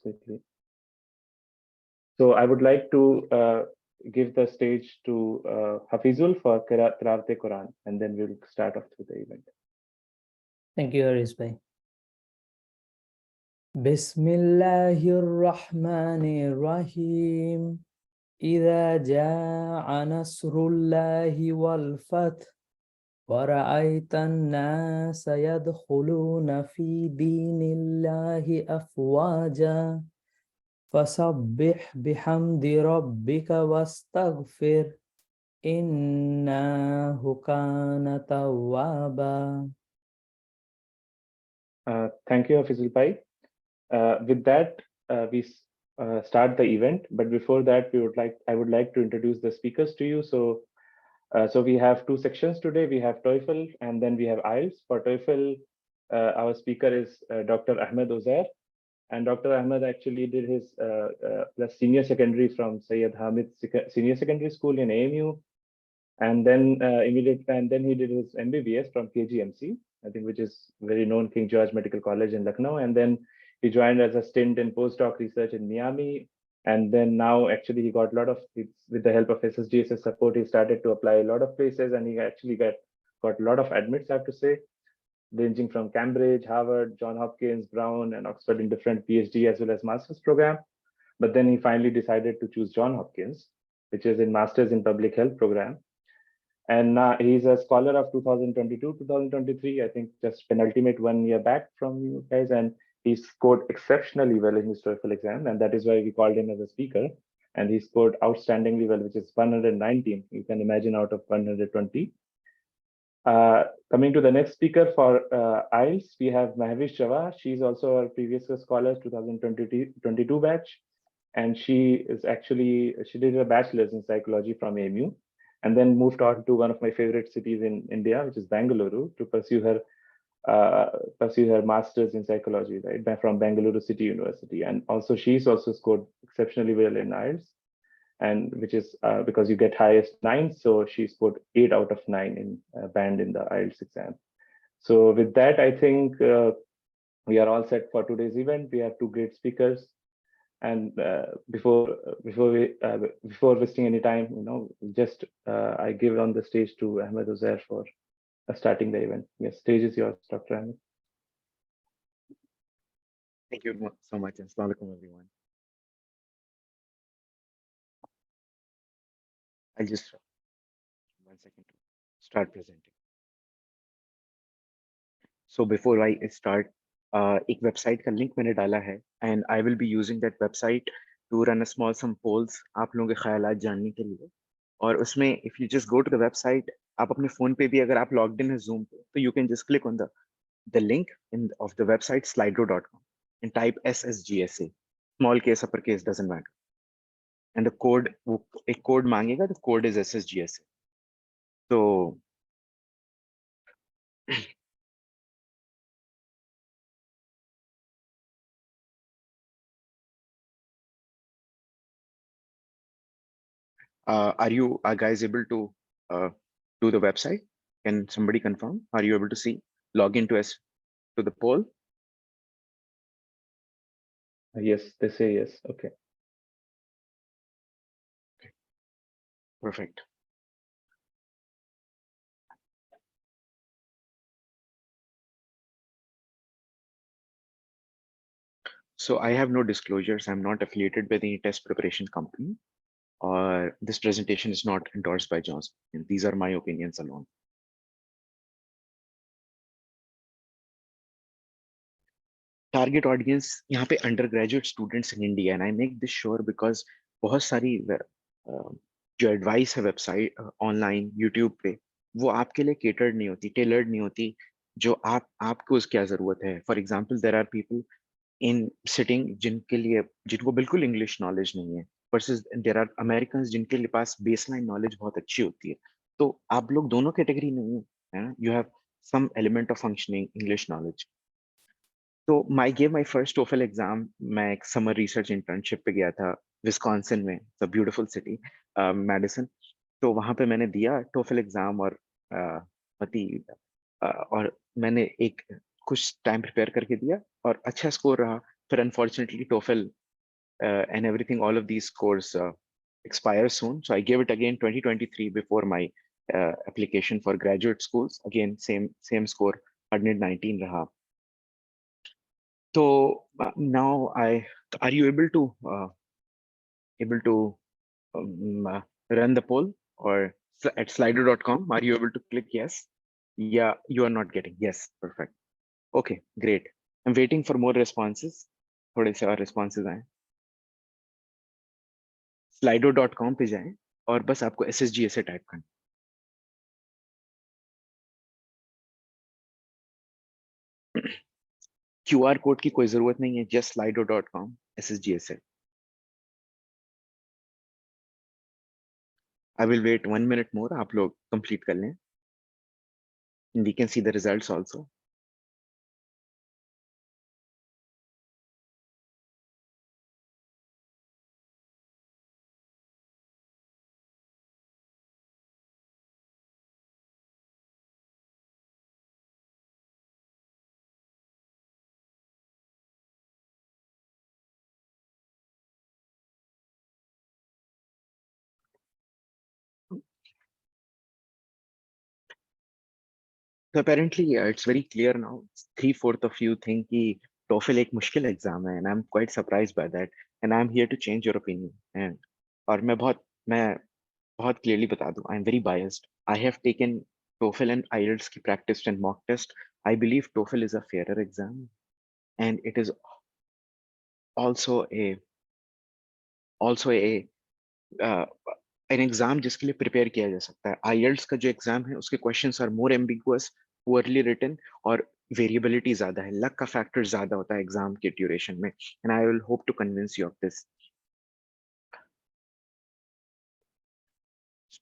quickly. So I would like to give the stage to Hafizul for Tilaawat Quran, and then we'll start off with the event. Thank you, Haris bhai. Bismillahirrahmanirrahim. إذا جاء نصر الله والفتح ورأيت الناس يدخلون في دين الله أفواجا فسبح بحمد ربك واستغفر إنه كان توابا. Thank you, Hafizul Bhai. With that, we start the event. But before that, I would like to introduce the speakers to you. So we have two sections today. We have TOEFL and then we have IELTS. For TOEFL, our speaker is Dr. Ahmed Ozair. And Dr. Ahmed actually did his plus senior secondary from Syed Hamid Senior Secondary School in AMU. And then he did his MBBS from KGMC, I think, which is very known, King George Medical College in Lucknow. And then he joined as a stint in postdoc research in Miami. And then now actually he got a lot of, with the help of SSGSS support, he started to apply a lot of places, and he actually got a lot of admits, I have to say, ranging from Cambridge, Harvard, Johns Hopkins, Brown, and Oxford in different PhD as well as master's program. But then he finally decided to choose Johns Hopkins, which is in Masters in Public Health program. And he's a scholar of 2022-2023, I think just penultimate 1 year back from you guys. And he scored exceptionally well in his TOEFL exam. And that is why we called him as a speaker. And he scored outstandingly well, which is 119. You can imagine, out of 120. Coming to the next speaker for IELTS, we have Mahvish Jawah. She's also a previous scholar, 2022 batch. And she did her bachelor's in psychology from AMU, and then moved on to one of my favorite cities in India, which is Bangalore, to pursue her master's in psychology, right, from Bangalore City University. And also she's also scored exceptionally well in IELTS, and which is because you get highest 9, so she scored 8 out of 9 in band in the IELTS exam. So with that, I think we are all set for today's event. We have two great speakers. And before wasting any time, just I give on the stage to Ahmed Ozair for starting the event. Yes, stage is yours, Dr. Ahmed. Thank you so much. Assalamu alaikum, everyone. I'll just 1 second to start presenting. So before I start, एक website का link मैंने डाला है, and I will be using that website to run a small some polls आप लोगों के ख्यालात जानने के लिए. और उसमें if you just go to the website, आप अपने फोन पे भी अगर आप लॉग्ड इन है जूम पे, तो you can just click on the link in of the website slido.com and type SSGSA, small case upper case doesn't matter, and the code, वो एक कोड मांगेगा, the code is SSGSA. So are you guys able to do the website? Can somebody confirm? Are you able to log into to the poll? Yes, they say yes. Okay. Perfect. So I have no disclosures. I'm not affiliated with any test preparation company, or this presentation is not endorsed by Johnson. And these are my opinions alone. Target audience यहाँ पे undergraduate students in India, and I make this sure because बहुत सारी जो advice है website online YouTube पे, वो आपके लिए catered नहीं होती, tailored नहीं होती, जो आपको उसकी क्या जरूरत है. For example, there are people in sitting जिनको बिल्कुल English knowledge नहीं है, versus there are Americans जिनके पास baseline knowledge बहुत अच्छी होती है. तो आप लोग दोनों category नहीं है. You have some element of functioning English knowledge. तो I gave my first TOEFL exam. मैं एक summer research internship पे गया था विस्कॉन्सिन में, it's a beautiful city, Madison. तो वहाँ पे मैंने दिया TOEFL exam और मैंने कुछ टाइम प्रिपेयर करके दिया और अच्छा स्कोर रहा. फिर unfortunately TOEFL and everything, all of these scores expire soon. So I gave it again 2023 before my application for graduate schools. Again, same score, 119 raha. So now are you able to run the poll or at slido.com? Are you able to click yes? Yeah, you are not getting yes. Perfect. Okay, great. I'm waiting for more responses. थोड़े से और responses आए. Slido.com पे जाएं और बस आपको SSG से टाइप करना. QR कोड की कोई जरूरत नहीं है, just slido.com SSG से. I will wait 1 minute more. आप लोग complete कर लें. And we can see the results also. So apparently, it's very clear now. 3/4 of you think कि TOEFL एक मुश्किल एग्जाम है, and I'm quite surprised by that. And I'm here to change your opinion. And और मैं बहुत clearly बता दूं, I'm very biased. I have taken TOEFL and IELTS की practice and mock test. I believe TOEFL is a fairer exam, and it is also a uh, an exam जिसके लिए prepare किया जा सकता है. IELTS का जो एग्जाम है उसके questions are more ambiguous, poorly written और वेरिएबिलिटी ज्यादा है, लक का फैक्टर ज्यादा होता है एग्जाम के ड्यूरेशन में. And I will hope to convince you of this.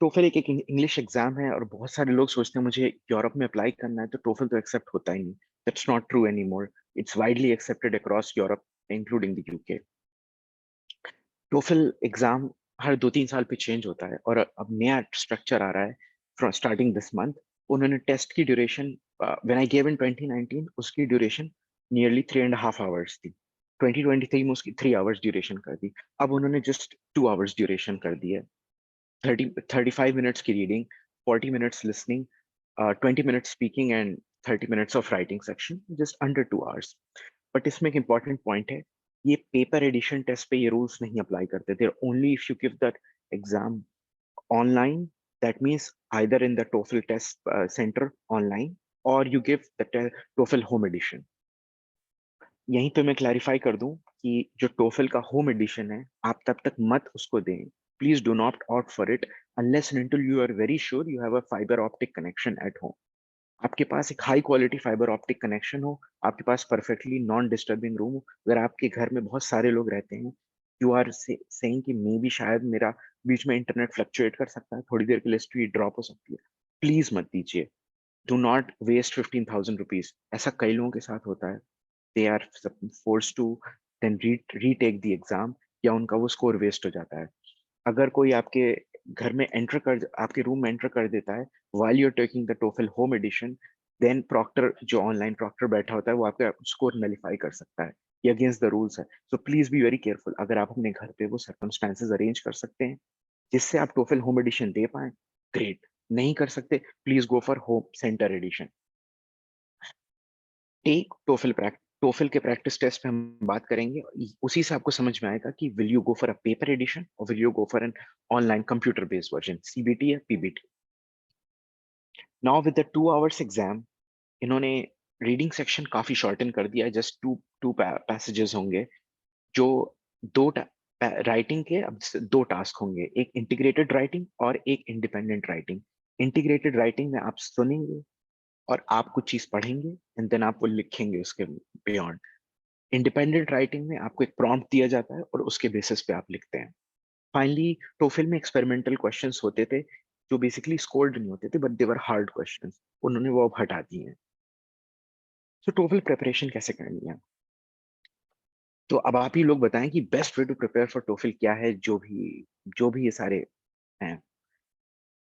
TOEFL एक इंग्लिश एग्जाम है और बहुत सारे लोग सोचते हैं मुझे यूरोप में अप्लाई करना है तो टोफल तो एक्सेप्ट होता ही नहीं. That's not true any more. It's widely accepted across Europe including the UK. TOEFL exam हर 2-3 साल पे चेंज होता है और अब नया स्ट्रक्चर आ रहा है फ्रॉम स्टार्टिंग दिस मंथ. उन्होंने टेस्ट की duration when I gave in 2019 उसकी ड्यूरेशन नियरली 3.5 आवर्स थी. 2023 में उसकी 3 आवर्स ड्यूरेशन कर दी. अब उन्होंने जस्ट 2 आवर्स ड्यूरेशन कर दी है. 35 minutes की reading, 40 minutes listening, 20 minutes speaking and 30 minutes of writing section, just under 2 hours. But इसमें एक important point है, ये paper edition test पे ये rules नहीं apply करते. They're only if you give that exam online, that means either in the TOEFL test center online or you give the TOEFL home edition. यहीं पे मैं clarify कर दूं कि जो टोफल का होम एडिशन है आप तब तक मत उसको दें. Please do not opt for it unless and until you are very sure you have a fiber optic connection at home. आपके पास एक high quality fibre optic connection हो, आपके पास परफेक्टली नॉन डिस्टर्बिंग रूम हो. अगर आपके घर में बहुत सारे लोग रहते हैं, यू आर सेइंग कि मे भी शायद मेरा बीच में इंटरनेट फ्लक्चुएट कर सकता है, थोड़ी देर के लिए स्पीड ड्रॉप हो सकती है, प्लीज मत दीजिए. Do not waste 15,000 rupees. ऐसा कई लोगों के साथ होता है. they are forced to then retake the exam या उनका वो स्कोर वेस्ट हो जाता है. अगर कोई आपके घर में आपके रूम में एंटर कर देता है while you're taking the TOEFL home edition, then proctor जो ऑनलाइन proctor बैठा होता है वो आपका स्कोर नलिफाई कर सकता है. ये अगेंस्ट द रूल्स है. So please be very careful. अगर आप अपने घर पे वो सर्कमस्टांसेस अरेंज कर सकते हैं जिससे आप TOEFL होम एडिशन दे पाए, ग्रेट. नहीं कर सकते, please go for home centre edition. Take TOEFL के प्रैक्टिस टेस्ट में हम बात करेंगे. उसी से आपको समझ में आएगा कि will you go for a paper edition और will you go for an online computer based version, CBT या PBT. Now with the 2 hours exam इन्होंने रीडिंग सेक्शन काफी शॉर्टन कर दिया है. जस्ट टू पैसेजेस होंगे. जो दो राइटिंग के अब 2 टास्क होंगे, एक इंटीग्रेटेड राइटिंग और एक इंडिपेंडेंट राइटिंग. इंटीग्रेटेड राइटिंग में आप सुनेंगे और आप कुछ चीज पढ़ेंगे एंड देन आप वो लिखेंगे उसके बियॉन्ड. इंडिपेंडेंट राइटिंग में आपको एक प्रॉम्प्ट दिया जाता है और उसके बेसिस पे आप लिखते हैं. फाइनली टोफिल में एक्सपेरिमेंटल क्वेश्चंस होते थे जो बेसिकली स्कोर्ड नहीं होते थे but they were hard questions. उन्होंने वो अब हटा दिए हैं. तो टोफिल प्रिपरेशन कैसे करनी है, तो अब आप ही लोग बताएं कि best way to prepare for TOEFL क्या है. जो भी ये सारे हैं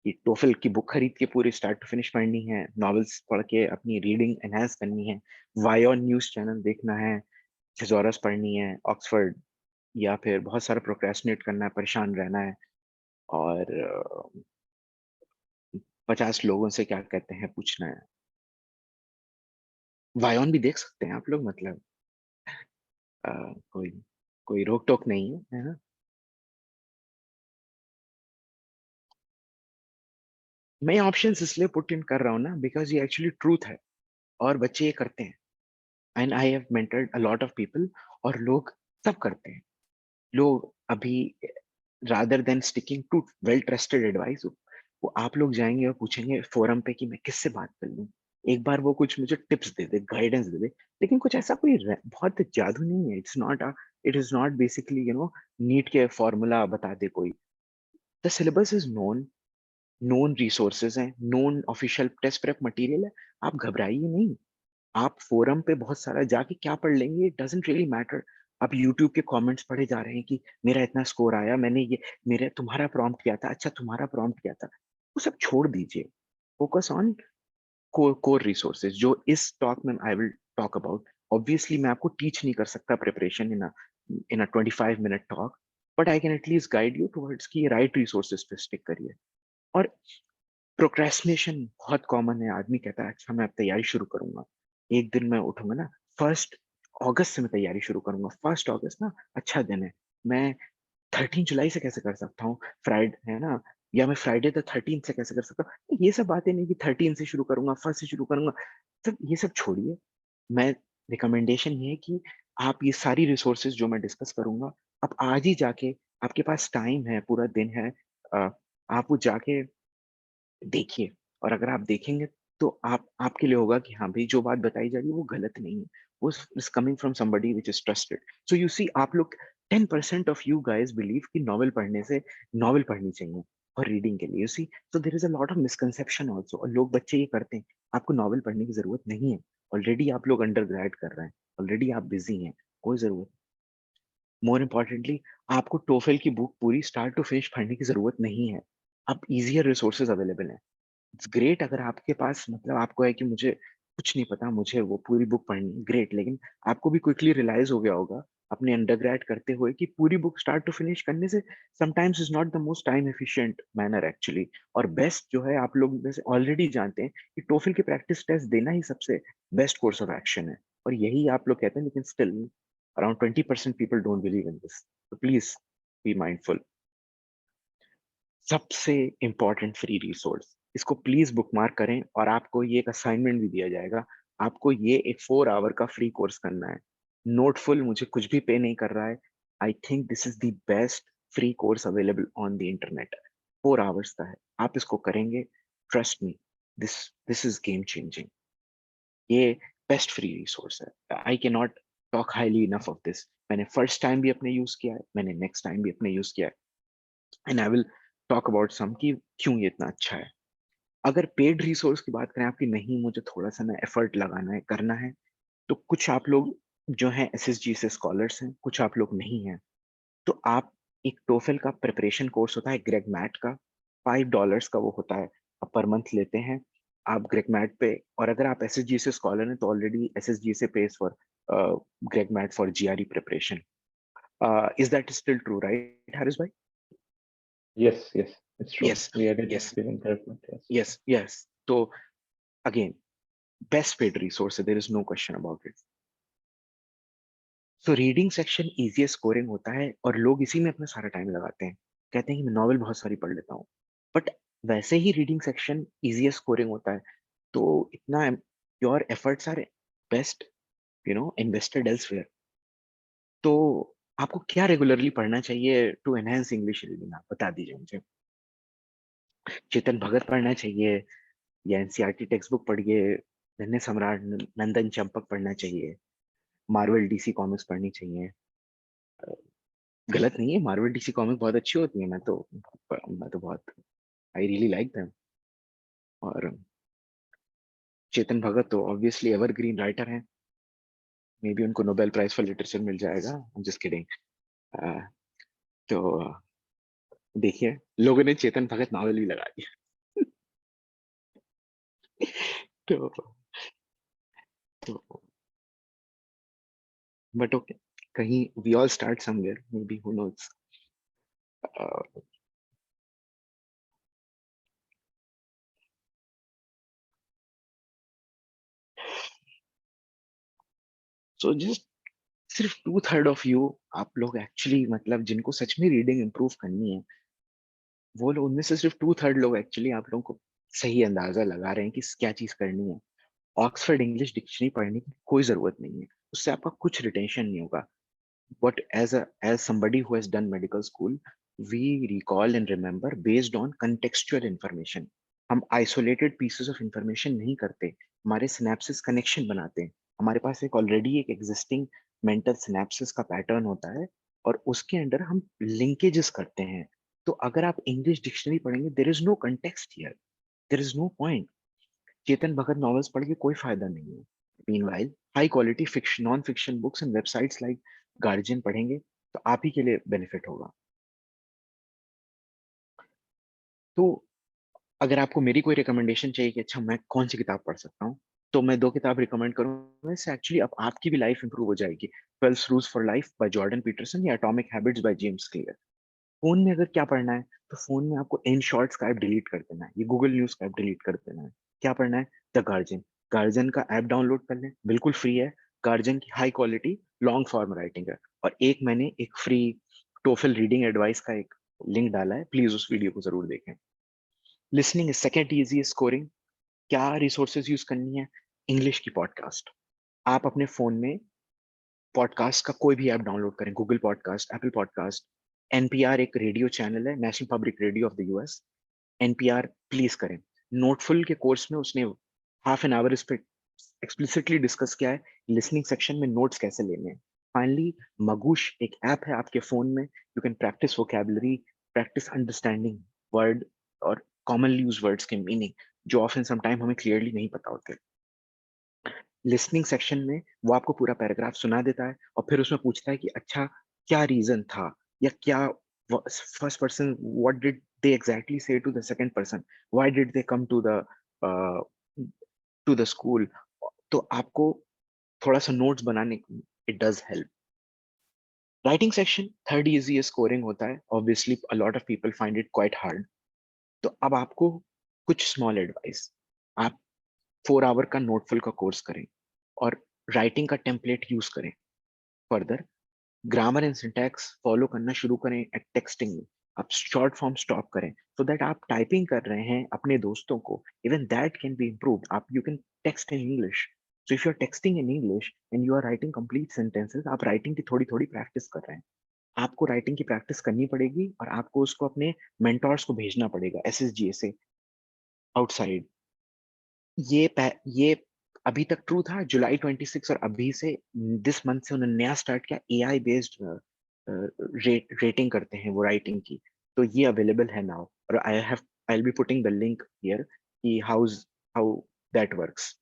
कि टोफिल की बुक खरीद के पूरी स्टार्ट टू फिनिश पढ़नी है, नॉवेल्स पढ़ के अपनी रीडिंग एनहांस करनी है, वाई ऑन न्यूज चैनल देखना है, थिसॉरस पढ़नी है, ऑक्सफोर्ड, या फिर बहुत सारा प्रोक्रेस्टिनेट करना है, परेशान रहना है, और 50 लोगों से क्या कहते हैं पूछना है। वायोन भी देख सकते हैं आप लोग, मतलब अ, कोई कोई रोक टोक नहीं है ना। मैं ऑप्शंस इसलिए पुट इन कर रहा हूँ ना बिकॉज ये एक्चुअली ट्रूथ है, और बच्चे ये करते हैं, and I have mentored a lot of people, और लोग सब करते हैं। लोग अभी rather than sticking to well trusted advice, वो आप लोग जाएंगे और पूछेंगे फोरम पे कि मैं किससे बात कर लूं, एक बार वो कुछ मुझे टिप्स दे दे, गाइडेंस दे दे, लेकिन कुछ ऐसा कोई बहुत जादू नहीं है। It is not basically NEET के फॉर्मूला बता दे कोई। The syllabus is known resources हैं, known official test prep material है। आप घबराइए नहीं, आप फोरम पे बहुत सारा जाके क्या पढ़ लेंगे, इट डजंट रियली मैटर। आप यूट्यूब के कमेंट्स पढ़े जा रहे हैं कि मेरा इतना स्कोर आया, मैंने ये मेरे तुम्हारा प्रॉम्प्ट किया था, अच्छा तुम्हारा प्रॉम्प्ट किया था, वो सब छोड़ दीजिए। फोकस ऑन कोर रिसोर्सेज जो इस टॉक में आई विल टॉक अबाउट। ऑब्वियसली मैं आपको टीच नहीं कर सकता preparation in a 25 minute talk, but I can at least guide you towards की राइट रिसोर्सेज पे स्टिक करिए। और प्रोक्रेस्टिनेशन बहुत कॉमन है, आदमी कहता है अच्छा मैं अब तैयारी शुरू करूंगा, एक दिन मैं उठूंगा ना, 1 अगस्त से मैं तैयारी शुरू करूंगा, 1 अगस्त ना अच्छा दिन है, मैं 13 जुलाई से कैसे कर सकता हूँ, फ्राइडे है ना, या मैं फ्राइडे द 13 से कैसे कर सकता हूँ। ये सब बातें नहीं कि 13 से शुरू करूंगा, फर्स्ट से शुरू करूंगा, सब ये सब छोड़िए। मैं रिकमेंडेशन ये है कि आप ये सारी रिसोर्सेज जो मैं डिस्कस करूंगा, आप आज ही जाके, आपके पास टाइम है, पूरा दिन है, अ, आप वो जाके देखिए। और अगर आप देखेंगे तो आप आपके लिए होगा कि हाँ भाई जो बात बताई जा रही है वो गलत नहीं है, वो is coming from somebody which is trusted. So you see, आप लोग 10% ऑफ यू गाइस बिलीव कि नॉवेल पढ़ने से, नॉवेल पढ़नी चाहिए और रीडिंग के लिए, you see. So there is a lot of misconception also, और लोग बच्चे ये करते हैं, आपको नॉवेल पढ़ने की जरूरत नहीं है। ऑलरेडी आप लोग अंडर ग्रेड कर रहे हैं, ऑलरेडी आप बिजी हैं, कोई जरूरत। मोर इम्पोर्टेंटली, आपको टोफेल की बुक पूरी स्टार्ट टू फिनिश पढ़ने की जरूरत नहीं है। अब इजियर रिसोर्सेज अवेलेबल हैं। इट्स ग्रेट अगर आपके पास, मतलब आपको है कि मुझे कुछ नहीं पता, मुझे वो पूरी बुक पढ़नी है, ग्रेट। लेकिन आपको भी क्विकली रियलाइज हो गया होगा अपने अंडरग्रेड करते हुए कि पूरी बुक स्टार्ट टू फिनिश करने से sometimes is not the most time efficient manner actually. और बेस्ट जो है, आप लोग जैसे ऑलरेडी जानते हैं कि टोफिल के प्रैक्टिस टेस्ट देना ही सबसे बेस्ट कोर्स ऑफ एक्शन है, और यही आप लोग कहते हैं, लेकिन still around 20% people don't believe in this. तो प्लीज बी माइंडफुल। सबसे इंपॉर्टेंट फ्री रिसोर्स, इसको प्लीज बुकमार्क करें, और आपको ये एक असाइनमेंट भी दिया जाएगा। आपको ये एक 4 आवर का फ्री कोर्स करना है, नोटफुल, मुझे कुछ भी पे नहीं कर रहा है। I think this is the best free course available on the internet. 4 hours का है, आप इसको करेंगे, trust me, this this is game changing. ये बेस्ट फ्री रिसोर्स है, I can not talk highly enough of this. मैंने first time भी अपने यूज किया है, मैंने नेक्स्ट टाइम भी अपने यूज किया है, and I will talk about some कि क्यों ये इतना अच्छा है। अगर पेड रिसोर्स की बात करें आपकी, नहीं मुझे थोड़ा सा ना एफर्ट लगाना है, करना है, तो कुछ आप लोग जो हैं एसएसजी से स्कॉलर्स हैं, कुछ आप लोग नहीं हैं, तो आप, एक टोफेल का प्रिपरेशन कोर्स होता है ग्रेग मैट का, $5 का वो होता है, आप पर मंथ लेते हैं आप ग्रेग मैट पे। और अगर आप एसएसजी से स्कॉलर हैं तो ऑलरेडी एसएसजी से page for GregMat for GRE preparation. Is that still true, right Haris भाई? Yes, it's true. Yes, We added yes, experience development. Yes. Yes, yes. तो अगेन, बेस्ट पेड रिसोर्स है, there is no question about it. So reading section easiest scoring होता है, और लोग इसी में अपना सारा टाइम लगाते हैं, कहते हैं कि मैं नॉवेल बहुत सारी पढ़ लेता हूँ, बट वैसे ही रीडिंग सेक्शन इजीएस्ट स्कोरिंग होता है। तो इतना your efforts are best invested elsewhere. तो आपको क्या रेगुलरली पढ़ना चाहिए टू एनहेंस इंग्लिश रीडिंग, आप बता दीजिए मुझे। चेतन भगत पढ़ना चाहिए, या एनसीईआरटी टेक्स्ट बुक पढ़िए, धन्य सम्राट, नंदन चंपक पढ़ना चाहिए, मार्वल डीसी कॉमिक्स पढ़नी चाहिए? गलत नहीं है, मार्वल डीसी कॉमिक बहुत अच्छी होती है, मैं तो बहुत, आई रियली लाइक देम। और चेतन भगत तो ऑब्वियसली एवरग्रीन राइटर हैं, मे बी उनको नोबेल प्राइज फॉर लिटरेचर मिल जाएगा, आई एम जस्ट किडिंग। तो देखिए, लोगों ने चेतन भगत नॉवेल भी लगा दिया। तो तो but okay, kahin we all start somewhere, maybe, who knows. uh, so just सिर्फ 2/3 ऑफ यू, आप लोग एक्चुअली, मतलब जिनको सच में रीडिंग इंप्रूव करनी है, वो लोग, उनमें से सिर्फ 2/3 लोग एक्चुअली आप लोगों को सही अंदाजा लगा रहे हैं कि क्या चीज करनी है। ऑक्सफोर्ड इंग्लिश डिक्शनरी पढ़ने की कोई जरूरत नहीं है, उससे आपका कुछ रिटेंशन नहीं होगा। But as somebody who has done medical school, we recall and remember based on contextual information. हम isolated pieces of information नहीं करते, हमारे synapses connection बनाते हैं। हमारे पास एक already एक existing mental synapses का pattern होता है, और उसके अंदर हम linkages करते हैं। तो अगर आप इंग्लिश डिक्शनरी पढ़ेंगे, there is no context here, there is no point. Chetan Bhagat novels पढ़ के कोई फायदा नहीं है। Meanwhile high quality fiction, non fiction books and websites like guardian पढ़ेंगे तो आप ही के लिए बेनिफिट होगा। तो अगर आपको मेरी कोई रिकमेंडेशन चाहिए कि अच्छा मैं कौन सी किताब पढ़ सकता हूँ, तो मैं 2 किताब रिकमेंड करूंगा। इससे एक्चुअली अब आपकी भी लाइफ इंप्रूव हो जाएगी। 12 rules for life by Jordan Peterson या atomic habits by James Clear. Phone में अगर क्या पढ़ना है, तो फोन में आपको इन शॉर्ट्स का ऐप डिलीट कर देना है, ये गूगल न्यूज का ऐप डिलीट कर देना है। क्या पढ़ना है? The Guardian. गार्जियन का ऐप डाउनलोड कर लें, बिल्कुल फ्री है। गार्जियन की high quality long form writing है। और एक मैंने एक फ्री टोफल रीडिंग एडवाइस का एक लिंक डाला है, प्लीज उस वीडियो को जरूर देखें। Listening second easy scoring. क्या रिसोर्सेज यूज करनी है? इंग्लिश की पॉडकास्ट। आप अपने फोन में पॉडकास्ट का कोई भी ऐप डाउनलोड करें, Google podcast, Apple podcast. NPR एक रेडियो चैनल है, national public radio of the US. NPR please करें। नोटफुल के कोर्स में उसने हाफ एन आवर इस पे एक्सप्लिसिटली डिस्कस किया है, लिसनिंग सेक्शन में नोट्स कैसे लेने हैं। फाइनली, मगुश एक ऐप है आपके फोन में, you can practice vocabulary, practice understanding word और कॉमनली यूज वर्ड्स के मीनिंग, जो ऑफन समटाइम हमें क्लियरली नहीं पता होते। लिसनिंग सेक्शन में वो आपको पूरा पैराग्राफ सुना देता है, और फिर उसमें पूछता है कि अच्छा क्या रीजन था, या क्या first person what did they exactly say to the second person, why did they come to the school. तो आपको थोड़ा सा नोट्स बनाने, it does help. Writing section third easy scoring होता है, obviously a lot of people find it quite hard. तो अब आपको कुछ स्मॉल एडवाइस, आप 4 आवर का नोटफुल का कोर्स करें और राइटिंग का टेम्पलेट यूज करें। Further grammar and syntax follow करना शुरू करें एट टेक्सटिंग में। आप शॉर्ट फॉर्म स्टॉप करें, सो दैट आप टाइपिंग कर रहे हैं अपने दोस्तों को, even that can be improved. आप you can text in English, so if you are texting in English and you are writing complete sentences, आप राइटिंग की थोड़ी थोड़ी प्रैक्टिस कर रहे हैं। आपको राइटिंग की प्रैक्टिस करनी पड़ेगी, और आपको उसको अपने मेंटोर्स को भेजना पड़ेगा, एसएसजी से आउटसाइड। ये अभी तक ट्रू था जुलाई 26, और अभी से दिस मंथ से उन्होंने नया स्टार्ट किया, एआई बेस्ड रेटिंग करते हैं वो राइटिंग की। तो ये अवेलेबल है नाउ, और आई will be putting the link here कि हाउ दैट वर्क्स।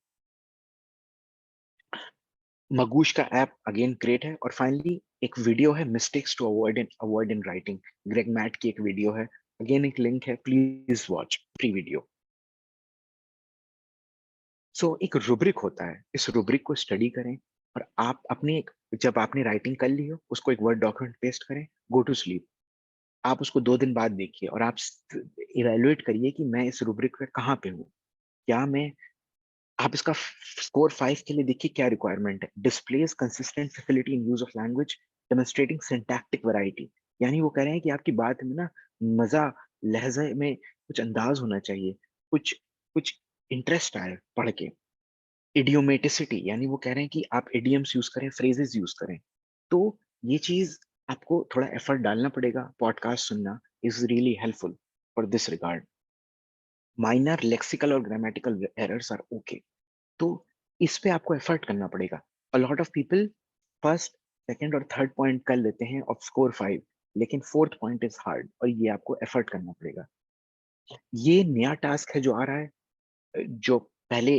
मगूश का ऐप अगेन ग्रेट है। और फाइनली एक वीडियो है, mistakes to avoid in writing, GregMat की एक वीडियो है, अगेन एक लिंक है, प्लीज वॉच फ्री वीडियो। एक रुब्रिक होता है, इस रुब्रिक को स्टडी करें, और आप अपने जब आपने राइटिंग कर ली हो, उसको एक वर्ड डॉक्यूमेंट पेस्ट करें, गो टू स्लीप। आप उसको 2 दिन बाद देखिए, और आप इवेलुएट करिए कि मैं इस रुब्रिक पे कहाँ पे हूँ। क्या मैं आप इसका स्कोर 5 के लिए देखिए क्या रिक्वायरमेंट है। Displace consistent facility in use of language, demonstrating syntactic variety. यानी वो कह रहे हैं कि आपकी बात में ना मजा, लहजे में कुछ अंदाज होना चाहिए, कुछ कुछ इंटरेस्ट आए पढ़ के। इडियोमेटिसिटी, यानी वो कह रहे हैं कि आप इडियम्स यूज करें, फ्रेजेस यूज करें। तो ये चीज आपको थोड़ा एफर्ट डालना पड़ेगा। पॉडकास्ट सुनना is really helpful for this regard. Minor lexical और ग्रामेटिकल एरर्स आर ओके। तो इस पे आपको एफर्ट करना पड़ेगा। अ lot of people first, second और थर्ड पॉइंट कर लेते हैं ऑफ स्कोर 5, लेकिन फोर्थ पॉइंट इज हार्ड, और ये आपको एफर्ट करना पड़ेगा। ये नया टास्क है जो आ रहा है, जो पहले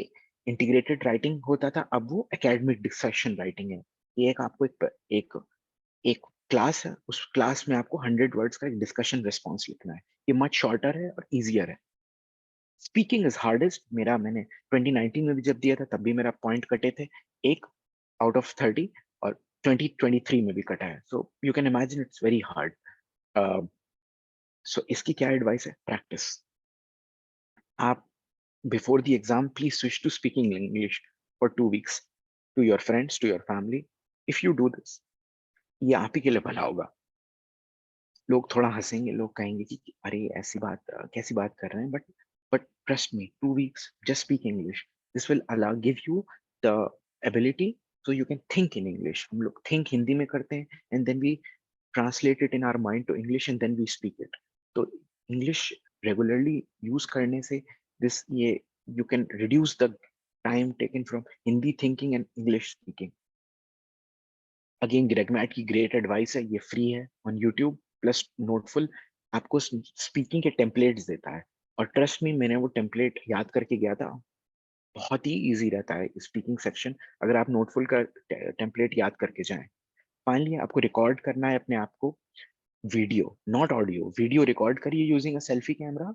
इंटीग्रेटेड राइटिंग होता था, अब वो एकेडमिक डिस्कशन राइटिंग है। ये एक आपको एक एक क्लास है, उस क्लास में आपको 100 वर्ड्स का एक डिस्कशन रिस्पॉन्स लिखना है। ये मच शॉर्टर है और इजियर है। Speaking is hardest. मैंने 2019 में भी जब दिया था, तब भी मेरा पॉइंट कटे थे, 1 आउट ऑफ 30, और 2023 में भी कटा है, so you can imagine it's very hard. So इसकी क्या एडवाइस है? प्रैक्टिस। आप before the exam please switch to speaking English for 2 weeks to your friends, to your family. If you do this, ये आप ही के लिए भला होगा। लोग थोड़ा हंसेंगे, लोग कहेंगे कि अरे ऐसी बात, कैसी बात कर रहे हैं, but trust me, 2 weeks just speak English. This will allow give you the ability so you can think in English. हम लोग think हिंदी में करते हैं and then we translate it in our mind to English and then we speak it. तो English regularly use करने से ये you can reduce the time taken from Hindi thinking and English speaking. Again GregMat की great advice है, ये free है on YouTube plus नोटफुल। आपको speaking के टेम्पलेट्स देता है, और ट्रस्ट मी, मैंने वो टेम्पलेट याद करके गया था। बहुत ही इजी रहता है स्पीकिंग सेक्शन, अगर आप नोटफुल का टेम्पलेट याद करके जाएं। फाइनली आपको रिकॉर्ड करना है अपने आप को, video not audio, video record करिए यूजिंग अ सेल्फी कैमरा,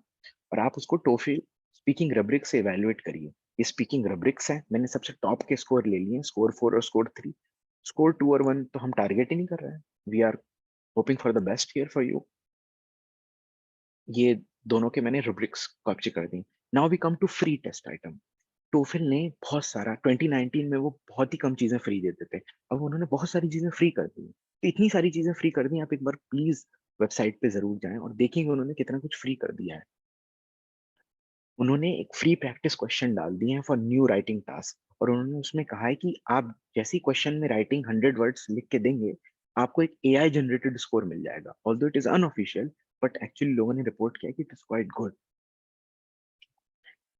और आप उसको टोफिल स्पीकिंग रब्रिक से इवेलुएट करिए। ये स्पीकिंग रब्रिक्स हैं, मैंने सबसे टॉप के स्कोर ले लिए, स्कोर 4 और स्कोर 3। स्कोर 2 और 1 तो हम टारगेट ही नहीं कर रहे हैं, we are hoping for the best here for you. ये दोनों के मैंने रुब्रिक्स कॉपी कर दी। Now we come to free test item. TOEFL ने बहुत सारा, 2019 में वो बहुत ही कम चीजें फ्री देते थे, अब उन्होंने बहुत सारी चीजें फ्री कर दी। तो इतनी सारी चीजें फ्री कर दी, आप एक बार प्लीज वेबसाइट पे जरूर जाएं और देखेंगे उन्होंने कितना कुछ फ्री कर दिया है। उन्होंने एक फ्री प्रैक्टिस क्वेश्चन डाल दिए हैं फॉर न्यू राइटिंग टास्क, और उन्होंने उसमें कहा है कि आप जैसी क्वेश्चन में राइटिंग 100 वर्ड्स लिख के देंगे, आपको एक एआई जनरेटेड स्कोर मिल जाएगा। Although it is unofficial, but actually लोगों ने रिपोर्ट किया कि it is quite good.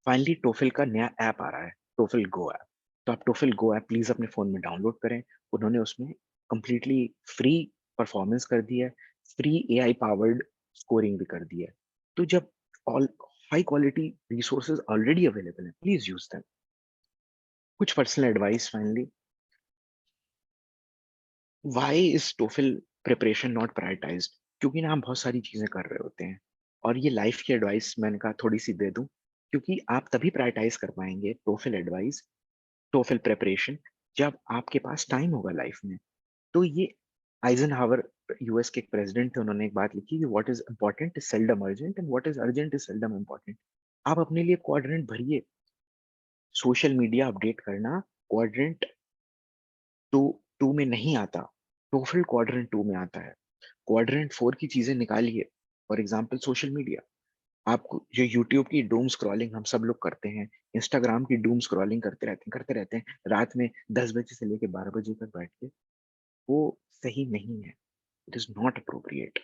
Finally TOEFL का नया ऐप आ रहा है, टोफिल गो ऐप। तो आप टोफिल गो ऐप प्लीज अपने फोन में डाउनलोड करें। उन्होंने उसमें कंप्लीटली फ्री परफॉर्मेंस कर दी है, फ्री एआई पावर्ड स्कोरिंग भी कर दी है। तो जब all high quality resources already available है, प्लीज यूज देम। कुछ personal advice finally, why is TOEFL preparation not prioritised? क्योंकि ना हम बहुत सारी चीजें कर रहे होते हैं, और ये लाइफ की एडवाइस मैंने कहा थोड़ी सी दे दूं, क्योंकि आप तभी प्रायोरिटाइज कर पाएंगे टोफिल एडवाइस, टोफिल प्रिपरेशन, जब आपके पास टाइम होगा लाइफ में। तो ये आइजनहावर, यूएस के एक प्रेसिडेंट थे, उन्होंने एक बात लिखी कि what is important is seldom urgent and what is urgent is seldom important. आप अपने लिए क्वाड्रेंट भरिए। सोशल मीडिया अपडेट करना क्वाड्रेंट टू टू में नहीं आता, टोफिल क्वाड्रेंट 2 में आता है। क्वाड्रेंट 4 की चीजें निकालिए। फॉर एग्जाम्पल सोशल मीडिया, आपको जो यूट्यूब की डूम स्क्रॉलिंग हम सब लोग करते हैं, इंस्टाग्राम की डूम स्क्रॉलिंग करते रहते हैं रात में 10 बजे से लेकर 12 बजे तक बैठ के, वो सही नहीं है। It is not appropriate.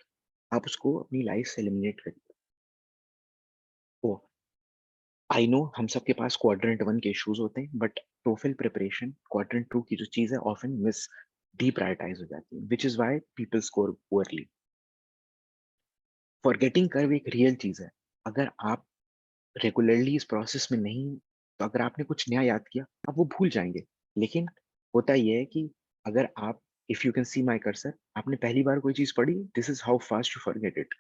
आप उसको अपनी लाइफ से एलिमिनेट करिए। ओ, आई नो हम सबके पास क्वाड्रेंट 1 के इश्यूज होते हैं, बट टोफिल प्रिपरेशन क्वाड्रेंट 2 की जो चीज है ऑफन मिस डीप्रायोरिटाइज हो जाती है, which is why people score poorly. Forgetting curve एक रियल चीज है। अगर आप रेगुलरली इस प्रोसेस में नहीं, तो अगर आपने कुछ नया याद किया, आप वो भूल जाएंगे। लेकिन होता यह है कि अगर आप, if you can see my cursor, आपने पहली बार कोई चीज पढ़ी, this is how fast you forget it.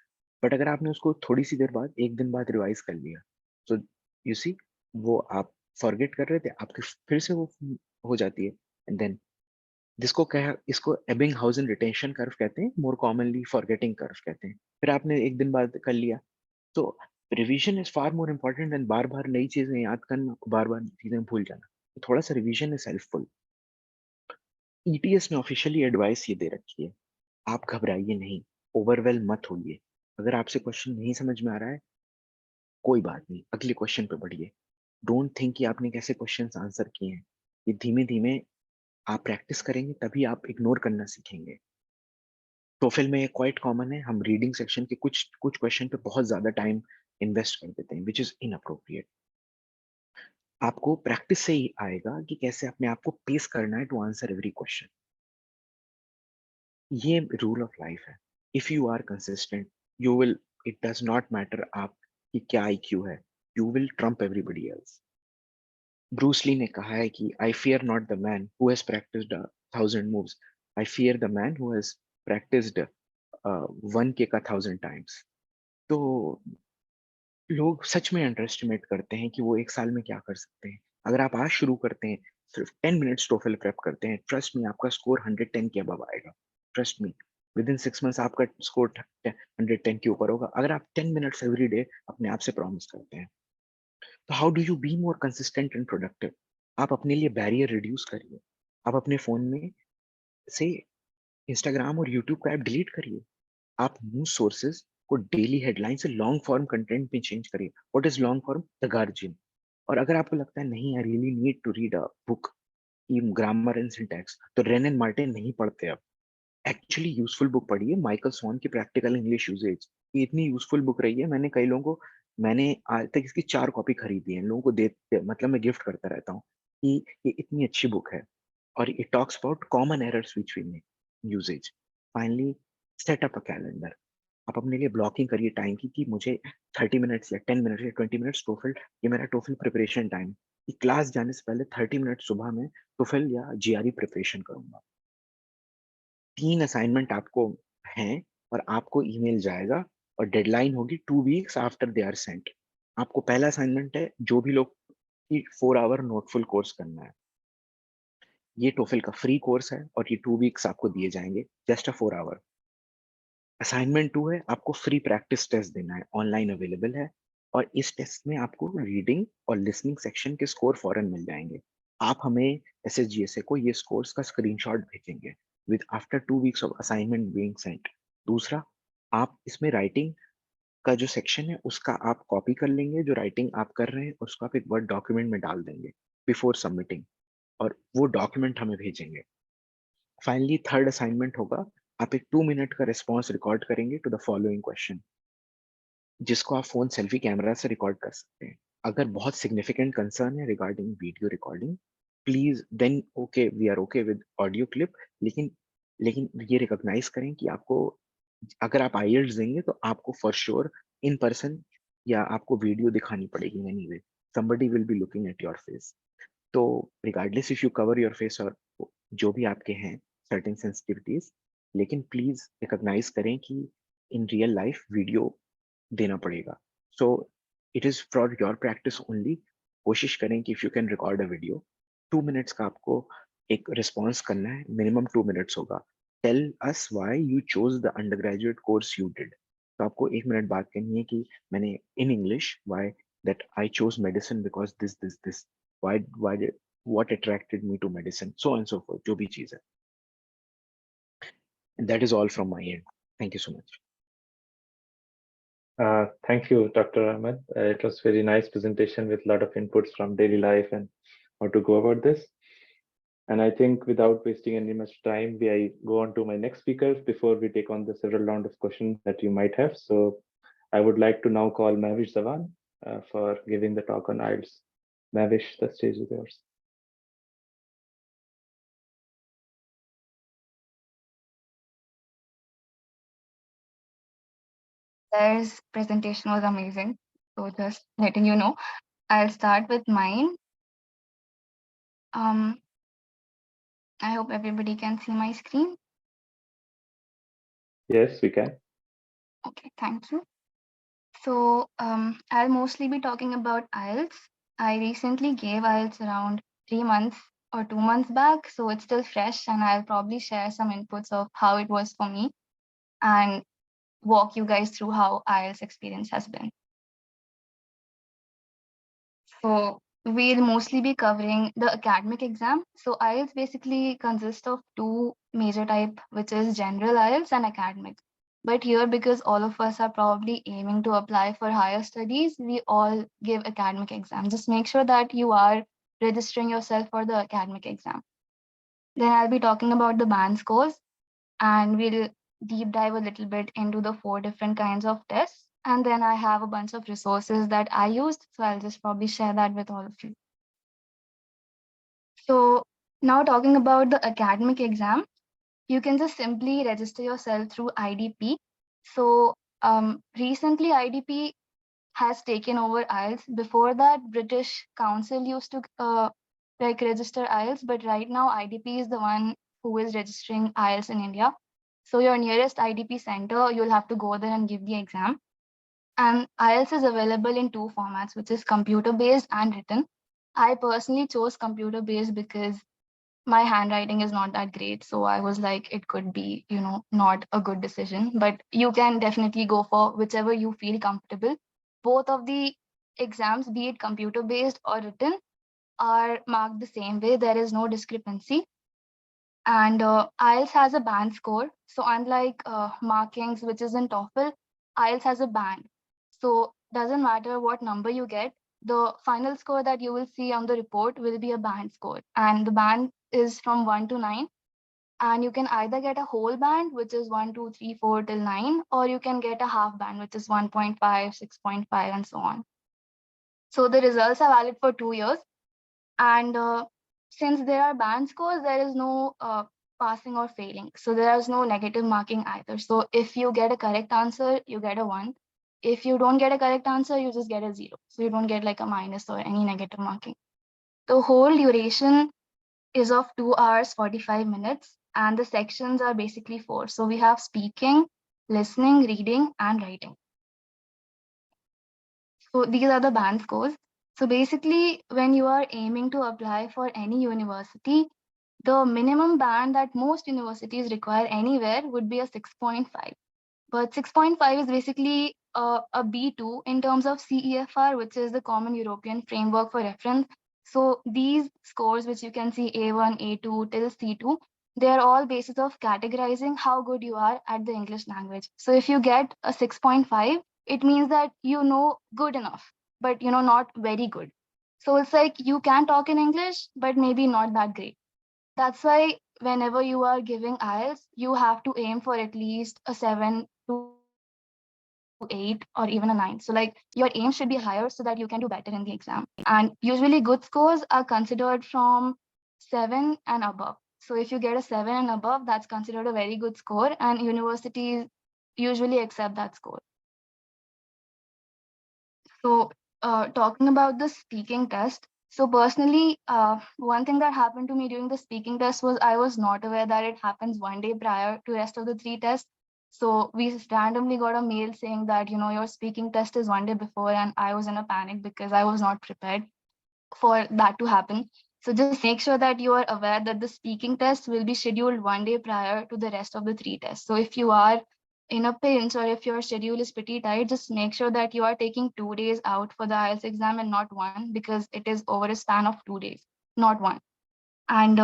But अगर आपने उसको थोड़ी सी देर बाद, एक दिन बाद रिवाइज कर लिया, तो यू सी, वो आप फॉरगेट कर रहे थे, आपके फिर से वो हो जाती है। एंड देन जिसको कह इसको एबिंगहाउजन रिटेंशन कर्व कहते हैं, मोर कॉमनली फॉरगेटिंग कर्व कहते हैं। फिर आपने एक दिन बाद कर लिया, तो revision is far more important than बार बार नई चीजें याद करना, बार बार चीजें भूल जाना। तो थोड़ा सा रिवीजन इज हेल्पफुल। ईटीएस ने ऑफिशियली एडवाइस ये दे रखी है, आप घबराइए नहीं, ओवरवेल मत होइए। अगर आपसे क्वेश्चन नहीं समझ में आ रहा है, कोई बात नहीं, अगले क्वेश्चन पे बढ़िए। डोंट थिंक कि आपने कैसे क्वेश्चंस आंसर किए हैं। ये धीमे धीमे आप प्रैक्टिस करेंगे तभी आप इग्नोर करना सीखेंगे। टोफिल में ये क्वाइट कॉमन है, हम रीडिंग सेक्शन के कुछ कुछ क्वेश्चन पे बहुत ज्यादा टाइम इन्वेस्ट कर देते हैं, विच इज इनअप्रोप्रिएट। आपको प्रैक्टिस से ही आएगा कि कैसे अपने आप को पेस करना है टू आंसर एवरी क्वेश्चन। ये रूल ऑफ लाइफ है। If you are consistent, you will, it does not matter आप कि क्या आईक्यू है, you will trump everybody else. Bruce Lee ने कहा है कि I fear not the man who has practised 1,000 moves, I fear the man who has practised 1K का 1,000 times. तो लोग सच में अंडर एस्टिमेट करते हैं कि वो एक साल में क्या कर सकते हैं। अगर आप आज शुरू करते हैं सिर्फ 10 मिनट्स टोफल प्रेप करते हैं, ट्रस्ट मी आपका स्कोर 110 के अबव आएगा। Trust me, with in 6 months आपका स्कोर 110 के ऊपर होगा, अगर आप 10 मिनट्स एवरी डे अपने आप से प्रॉमिस करते हैं। तो how do you be more consistent and productive? आप अपने लिए बैरियर रिड्यूस करिए। आप अपने फोन में से इंस्टाग्राम और यूट्यूब का ऐप डिलीट करिए। आप न्यूज सोर्सेज को डेली हेडलाइन से लॉन्ग फॉर्म कंटेंट में चेंज करिए। What is long form? The Guardian. और अगर आपको लगता है नहीं, I really need to read a book in grammar and syntax, तो रेन एंड मार्टिन नहीं पढ़ते आप। एक्चुअली यूजफुल बुक पढ़िए, माइकल स्वॉन की प्रैक्टिकल इंग्लिश यूजेज। ये इतनी यूजफुल बुक रही है, मैंने कई लोगों को, मैंने आज तक इसकी 4 कॉपी खरीदी है, लोगों को दे, मतलब मैं गिफ्ट करता रहता हूँ कि ये इतनी अच्छी बुक है। और it talks about common errors which we make usage. Finally, set up a calendar. आप अपने लिए ब्लॉकिंग करिए टाइम की कि मुझे 30 मिनट्स या 10 मिनट्स या 20 मिनट्स टोफल, ये मेरा टोफल प्रिपरेशन टाइम, कि क्लास जाने से पहले 30 मिनट सुबह में टोफल या जीआरई प्रिपरेशन करूंगा। 3 असाइनमेंट आपको हैं और आपको ईमेल जाएगा और डेडलाइन होगी 2 weeks after they are sent. आपको पहला असाइनमेंट है जो भी लोग की 4 आवर नोटफुल कोर्स करना है। ये टोफल का फ्री कोर्स है और ये 2 वीक्स आपको दिए जाएंगे, जस्ट अ 4 आवर। असाइनमेंट 2 है, आपको फ्री प्रैक्टिस टेस्ट देना है, ऑनलाइन अवेलेबल है। और इस टेस्ट में आपको रीडिंग और लिसनिंग सेक्शन के स्कोर फौरन मिल जाएंगे। आप हमें एसएसजीएसए को ये स्कोर्स का स्क्रीनशॉट भेजेंगे with after 2 weeks of assignment being Saint. दूसरा, आप इसमें राइटिंग का जो सेक्शन है उसका आप कॉपी कर लेंगे, जो राइटिंग आप कर रहे हैं उसको आप एक वर्ड डॉक्यूमेंट में डाल देंगे बिफोर सबमिटिंग, और वो डॉक्यूमेंट हमें भेजेंगे। फाइनली थर्ड असाइनमेंट होगा, आप एक 2 मिनट का रिस्पॉन्स रिकॉर्ड करेंगे टू द फॉलोइंग क्वेश्चन, जिसको आप फोन सेल्फी कैमरा से रिकॉर्ड कर सकते हैं। अगर बहुत सिग्निफिकेंट कंसर्न है regarding video recording, please then okay, we are okay with audio clip. लेकिन लेकिन ये रिकॉग्नाइज करें कि आपको, अगर आप आईएल्ट्स देंगे तो आपको फॉर श्योर इन पर्सन या आपको वीडियो दिखानी पड़ेगी anyway, somebody will be looking at your face। तो regardless if you cover your face और जो भी आपके हैं सर्टेन सेंसिटिविटीज, लेकिन प्लीज रिकॉग्नाइज करें कि इन रियल लाइफ वीडियो देना पड़ेगा। So it is for your practice only. कोशिश करें कि if you can record a video, 2 minutes का आपको एक रिस्पॉन्स करना है, मिनिमम 2 मिनट्स होगा। Tell us why you chose the under graduate course you did. तो आपको 1 मिनट बात करनी है कि मैंने in English why that I chose medicine because this why did, what attracted me to medicine, so on and so forth, जो भी चीज है। And that is all from my end. Thank you so much. Thank you, Dr. Ahmed. It was very nice presentation with a lot of inputs from daily life and how to go about this. And I think without wasting any much time, I go on to my next speaker before we take on the several round of questions that you might have. So I would like to now call Mavish Zawan for giving the talk on IELTS. Mavish, the stage is yours. Their presentation was amazing. So just letting you know, I'll start with mine. I hope everybody can see my screen. Yes, we can. Okay, thank you. So I'll mostly be talking about IELTS. I recently gave IELTS around 3 months or 2 months back, so it's still fresh, and I'll probably share some inputs of how it was for me and walk you guys through how IELTS experience has been. So we'll mostly be covering the academic exam. So IELTS basically consists of 2 major type, which is general IELTS and academic. But here, because all of us are probably aiming to apply for higher studies, we all give academic exam. Just make sure that you are registering yourself for the academic exam. Then I'll be talking about the band scores, and we'll deep dive a little bit into the 4 different kinds of tests. And then I have a bunch of resources that I used, so I'll just probably share that with all of you. So now talking about the academic exam, you can just simply register yourself through IDP. So recently IDP has taken over IELTS. Before that, British Council used to register IELTS, but right now IDP is the one who is registering IELTS in India. So your nearest IDP center, you'll have to go there and give the exam. And IELTS is available in 2 formats, which is computer-based and written. I personally chose computer based because my handwriting is not that great. So I was like, it could be, not a good decision. But you can definitely go for whichever you feel comfortable. Both of the exams, be it computer based or written, are marked the same way. There is no discrepancy. And IELTS has a band score. So unlike markings, which is in TOEFL, IELTS has a band. So doesn't matter what number you get, the final score that you will see on the report will be a band score. And the band is from 1 to 9. And you can either get a whole band, which is 1, 2, 3, 4 till 9, or you can get a half band, which is 1.5, 6.5, and so on. So the results are valid for 2 years. And since there are band scores, there is no passing or failing. So there is no negative marking either. So if you get a correct answer, you get a 1. If you don't get a correct answer, you just get a 0. So you don't get like a minus or any negative marking. The whole duration is of 2 hours, 45 minutes. And the sections are basically 4. So we have speaking, listening, reading, and writing. So these are the band scores. So basically, when you are aiming to apply for any university, the minimum band that most universities require anywhere would be a 6.5. But 6.5 is basically a B2 in terms of CEFR, which is the Common European Framework for Reference. So these scores, which you can see A1, A2 till C2, they are all basis of categorizing how good you are at the English language. So if you get a 6.5, it means that you know good enough, but not very good. So it's like you can talk in English, but maybe not that great. That's why whenever you are giving IELTS, you have to aim for at least a 7 to 8 or even a 9. So like your aim should be higher so that you can do better in the exam. And usually good scores are considered from 7 and above. So if you get a 7 and above, that's considered a very good score, and universities usually accept that score. So, talking about the speaking test. So, personally, one thing that happened to me during the speaking test was I was not aware that it happens one day prior to rest of the 3 tests. So, we just randomly got a mail saying that, your speaking test is one day before, and I was in a panic because I was not prepared for that to happen. So, just make sure that you are aware that the speaking test will be scheduled one day prior to the rest of the 3 tests. So, if you are in a pinch or if your schedule is pretty tight, just make sure that you are taking 2 days out for the IELTS exam and not one, because it is over a span of 2 days, not one. And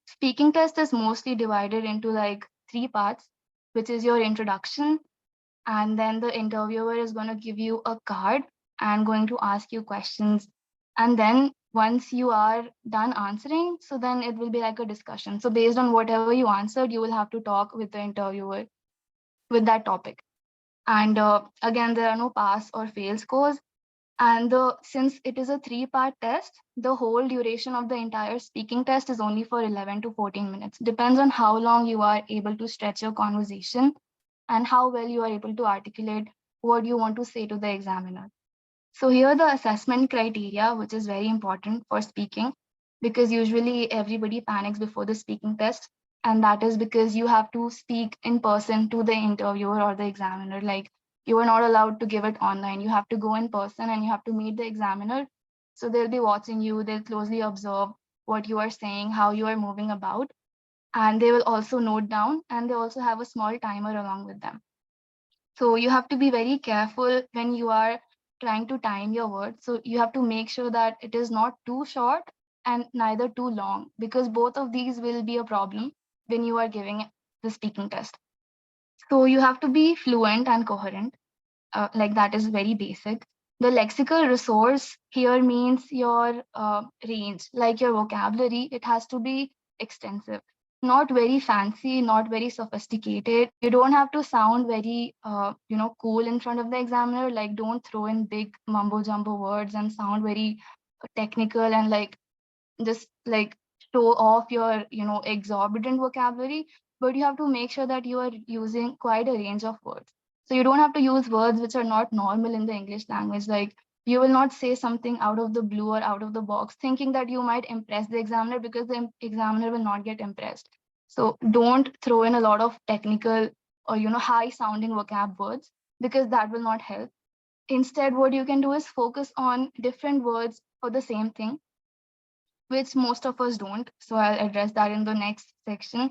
speaking test is mostly divided into like 3 parts, which is your introduction, and then the interviewer is going to give you a card and going to ask you questions. And then once you are done answering, so then it will be like a discussion. So based on whatever you answered, you will have to talk with the interviewer with that topic. And again, there are no pass or fail scores. And since it is a 3-part test, the whole duration of the entire speaking test is only for 11 to 14 minutes. Depends on how long you are able to stretch your conversation and how well you are able to articulate what you want to say to the examiner. So here the assessment criteria, which is very important for speaking, because usually everybody panics before the speaking test. And that is because you have to speak in person to the interviewer or the examiner. Like, you are not allowed to give it online. You have to go in person and you have to meet the examiner. So they'll be watching you, they'll closely observe what you are saying, how you are moving about. And they will also note down, and they also have a small timer along with them. So you have to be very careful when you are trying to time your words. So you have to make sure that it is not too short and neither too long, because both of these will be a problem when you are giving the speaking test. So you have to be fluent and coherent. Like, that is very basic. The lexical resource here means your range, like your vocabulary. It has to be extensive, not very fancy, not very sophisticated. You don't have to sound very cool in front of the examiner. Like, don't throw in big mumbo jumbo words and sound very technical and like just like show off your exorbitant vocabulary. But you have to make sure that you are using quite a range of words. So you don't have to use words which are not normal in the English language. Like, you will not say something out of the blue or out of the box thinking that you might impress the examiner, because the examiner will not get impressed. So don't throw in a lot of technical or high sounding vocab words, because that will not help. Instead, what you can do is focus on different words for the same thing. which most of us don't. So I'll address that in the next section.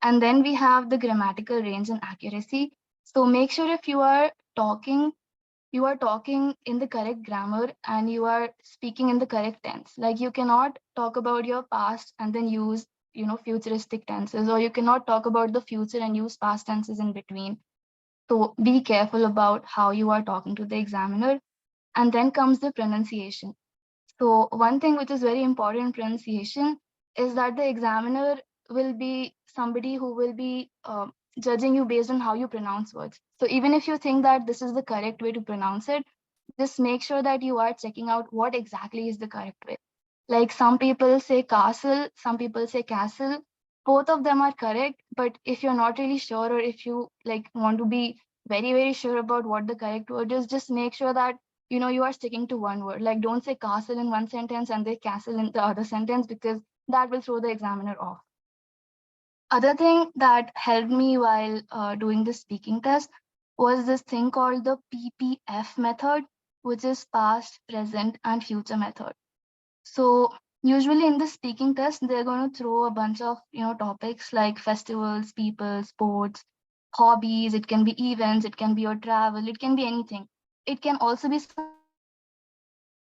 And then we have the grammatical range and accuracy. So make sure if you are talking in the correct grammar and you are speaking in the correct tense. Like you cannot talk about your past and then use, futuristic tenses, or you cannot talk about the future and use past tenses in between. So be careful about how you are talking to the examiner. And then comes the pronunciation. So one thing which is very important in pronunciation is that the examiner will be somebody who will be judging you based on how you pronounce words. So even if you think that this is the correct way to pronounce it, just make sure that you are checking out what exactly is the correct way. Like some people say castle, some people say castle. Both of them are correct, but if you're not really sure, or if you like want to be very, very sure about what the correct word is, just make sure that you are sticking to one word. Like don't say castle in one sentence and then castle in the other sentence, because that will throw the examiner off. Other thing that helped me while doing the speaking test was this thing called the PPF method, which is past, present, and future method. So usually in the speaking test, they're going to throw a bunch of topics like festivals, people, sports, hobbies. It can be events, it can be your travel, it can be anything. It can also be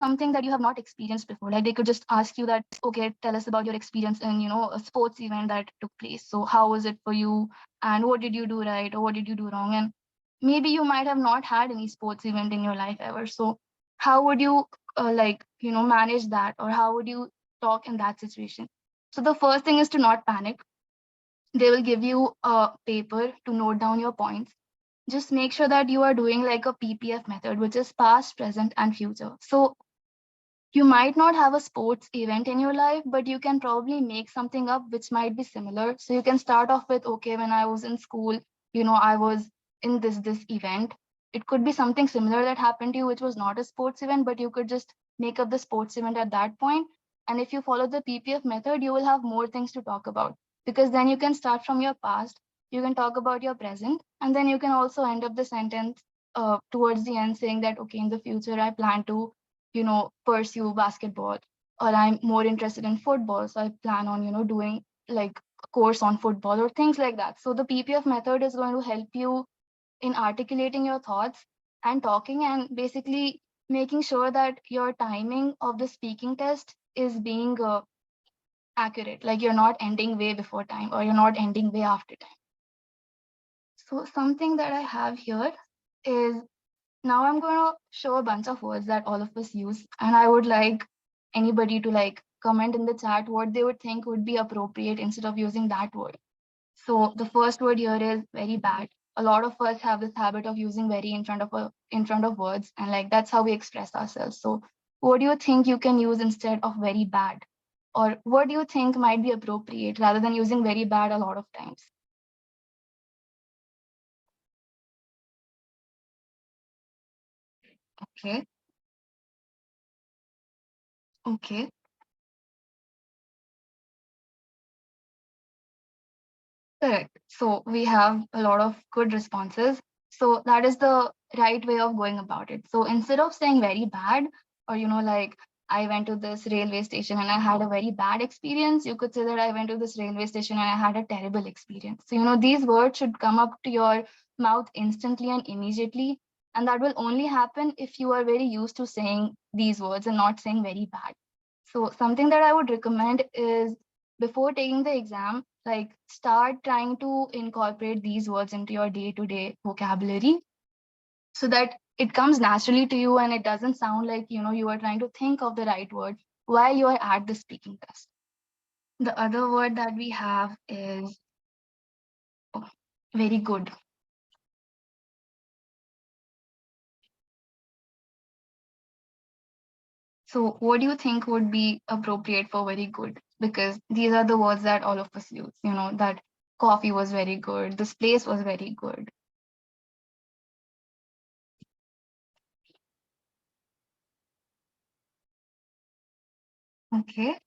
something that you have not experienced before. Like they could just ask you that, okay, tell us about your experience in a sports event that took place. So how was it for you, and what did you do right or what did you do wrong? And maybe you might have not had any sports event in your life ever. So how would you manage that, or how would you talk in that situation? So the first thing is to not panic. They will give you a paper to note down your points. Just make sure that you are doing like a PPF method, which is past, present, and future. So you might not have a sports event in your life, but you can probably make something up which might be similar. So you can start off with, okay, when I was in school, I was in this event. It could be something similar that happened to you, which was not a sports event, but you could just make up the sports event at that point. And if you follow the PPF method, you will have more things to talk about, because then you can start from your past, you can talk about your present, and then you can also end up the sentence towards the end saying that, okay, in the future, I plan to pursue basketball, or I'm more interested in football, so I plan on doing like a course on football or things like that. So the PPF method is going to help you in articulating your thoughts and talking, and basically making sure that your timing of the speaking test is being accurate, like you're not ending way before time or you're not ending way after time. So something that I have here is, now I'm going to show a bunch of words that all of us use, and I would like anybody to like comment in the chat what they would think would be appropriate instead of using that word. So the first word here is very bad. A lot of us have this habit of using very in front of words, and like that's how we express ourselves. So what do you think you can use instead of very bad? Or what do you think might be appropriate rather than using very bad a lot of times? Okay. Okay. Correct. So we have a lot of good responses. So that is the right way of going about it. So instead of saying very bad, or like I went to this railway station and I had a very bad experience, you could say that I went to this railway station and I had a terrible experience. So these words should come up to your mouth instantly and immediately. And that will only happen if you are very used to saying these words and not saying very bad. So something that I would recommend is, before taking the exam, like start trying to incorporate these words into your day-to-day vocabulary, so that it comes naturally to you and it doesn't sound like you are trying to think of the right word while you are at the speaking test. The other word that we have is, oh, very good. So what do you think would be appropriate for very good? Because these are the words that all of us use, that coffee was very good, this place was very good. Okay.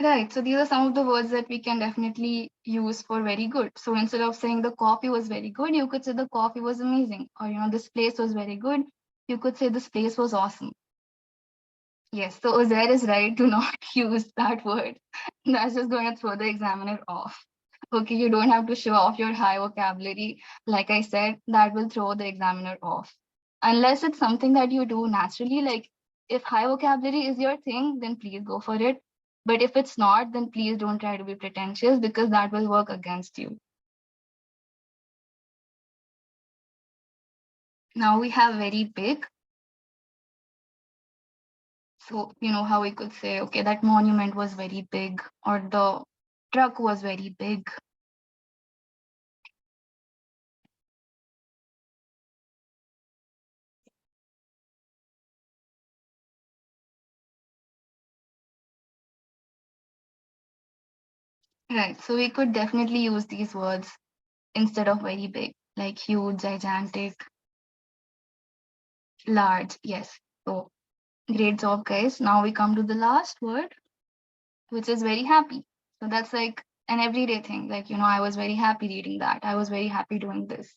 Right. So these are some of the words that we can definitely use for very good. So instead of saying the coffee was very good, you could say the coffee was amazing. Or, this place was very good. You could say this place was awesome. Yes. So Uzair is right to not use that word. That's just going to throw the examiner off. Okay. You don't have to show off your high vocabulary. Like I said, that will throw the examiner off. Unless it's something that you do naturally, like if high vocabulary is your thing, then please go for it. But if it's not, then please don't try to be pretentious because that will work against you. Now we have very big. So, how we could say, okay, that monument was very big or the truck was very big. Right. So we could definitely use these words instead of very big, like huge, gigantic, large. Yes. So great job, guys. Now we come to the last word, which is very happy. So that's like an everyday thing. Like, I was very happy reading that. I was very happy doing this.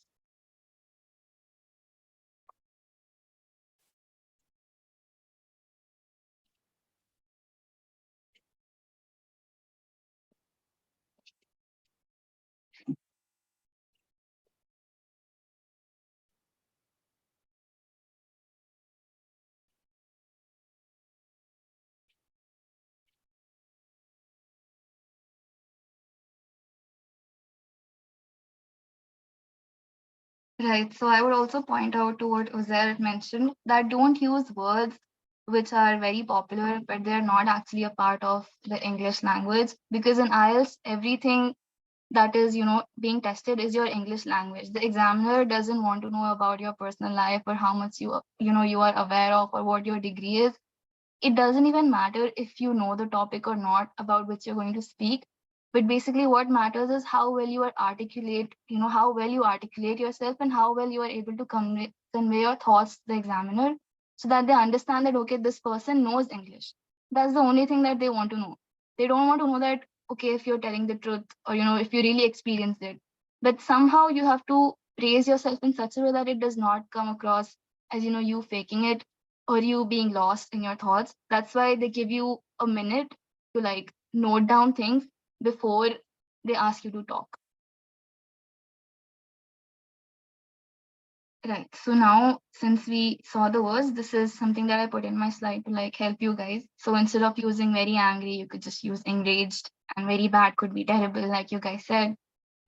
Right. So I would also point out to what Uzair mentioned that don't use words which are very popular, but they're not actually a part of the English language. Because in IELTS, everything that is, being tested is your English language. The examiner doesn't want to know about your personal life or how much you are aware of or what your degree is. It doesn't even matter if you know the topic or not about which you're going to speak, but basically what matters is how well you are articulate, how well you articulate yourself and how well you are able to convey your thoughts to the examiner, so that they understand that okay, this person knows English. That's the only thing that they want to know. They don't want to know that okay, if you're telling the truth or if you really experienced it, but somehow you have to praise yourself in such a way that it does not come across as you faking it or you being lost in your thoughts. That's why they give you a minute to like note down things before they ask you to talk. Right. So now, since we saw the words, this is something that I put in my slide to like help you guys. So instead of using very angry, you could just use enraged, and very bad could be terrible, like you guys said.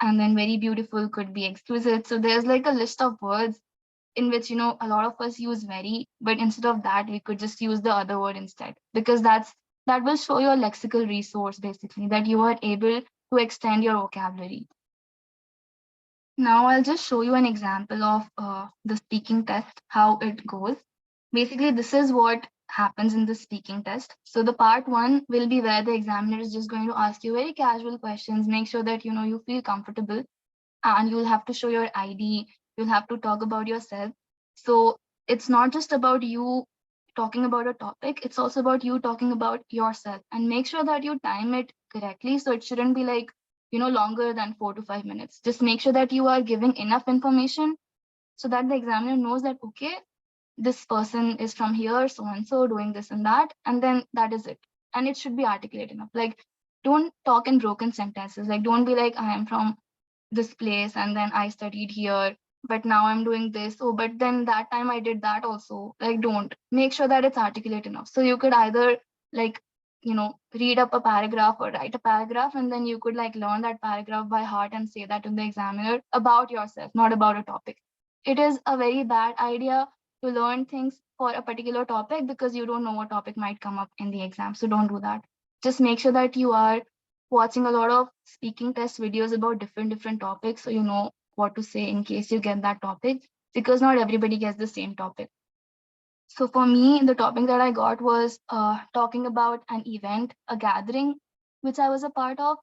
And then very beautiful could be exquisite. So there's like a list of words in which a lot of us use very, but instead of that we could just use the other word instead, because that will show your lexical resource basically, that you are able to extend your vocabulary. Now I'll just show you an example of the speaking test, how it goes. Basically this is what happens in the speaking test. So the part one will be where the examiner is just going to ask you very casual questions, make sure that you feel comfortable, and you'll have to show your ID, you'll have to talk about yourself. So it's not just about you talking about a topic, it's also about you talking about yourself, and make sure that you time it correctly. So it shouldn't be like, longer than 4 to 5 minutes. Just make sure that you are giving enough information so that the examiner knows that, okay, this person is from here, so and so, doing this and that, and then that is it. And it should be articulate enough. Like, don't talk in broken sentences. Like, don't be like, I am from this place and then I studied here, but now I'm doing this. Oh, but then that time I did that also. Like, don't. Make sure that it's articulate enough. So you could either like, read up a paragraph or write a paragraph, and then you could like learn that paragraph by heart and say that to the examiner about yourself, not about a topic. It is a very bad idea to learn things for a particular topic because you don't know what topic might come up in the exam. So don't do that. Just make sure that you are watching a lot of speaking test videos about different topics, so you know what to say in case you get that topic, because not everybody gets the same topic. So for me, the topic that I got was talking about an event, a gathering, which I was a part of.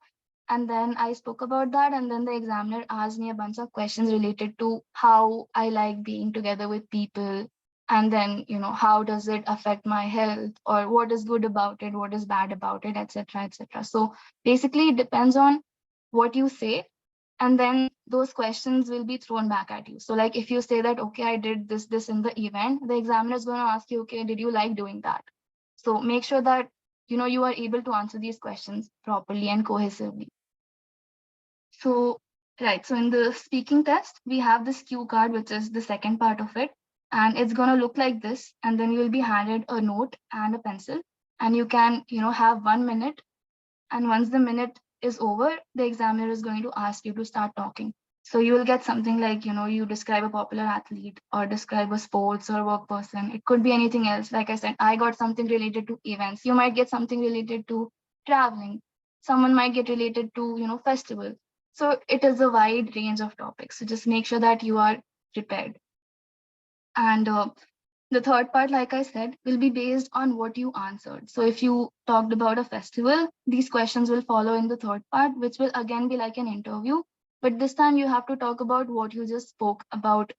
And then I spoke about that. And then the examiner asked me a bunch of questions related to how I like being together with people and then, how does it affect my health, or what is good about it, what is bad about it, etc., etc. So basically it depends on what you say, and then those questions will be thrown back at you. So like if you say that, okay, I did this in the event, the examiner is going to ask you, okay, did you like doing that? So make sure that you are able to answer these questions properly and cohesively. So right, so in the speaking test we have this cue card, which is the second part of it, and it's going to look like this, and then you will be handed a note and a pencil, and you can have 1 minute, and once the minute is over, the examiner is going to ask you to start talking. So you will get something like, you describe a popular athlete, or describe a sports or work person. It could be anything else. Like I said, I got something related to events. You might get something related to traveling. Someone might get related to, festival. So it is a wide range of topics. So just make sure that you are prepared. And the third part, like I said, will be based on what you answered. So if you talked about a festival, these questions will follow in the third part, which will again be like an interview. But this time you have to talk about what you just spoke about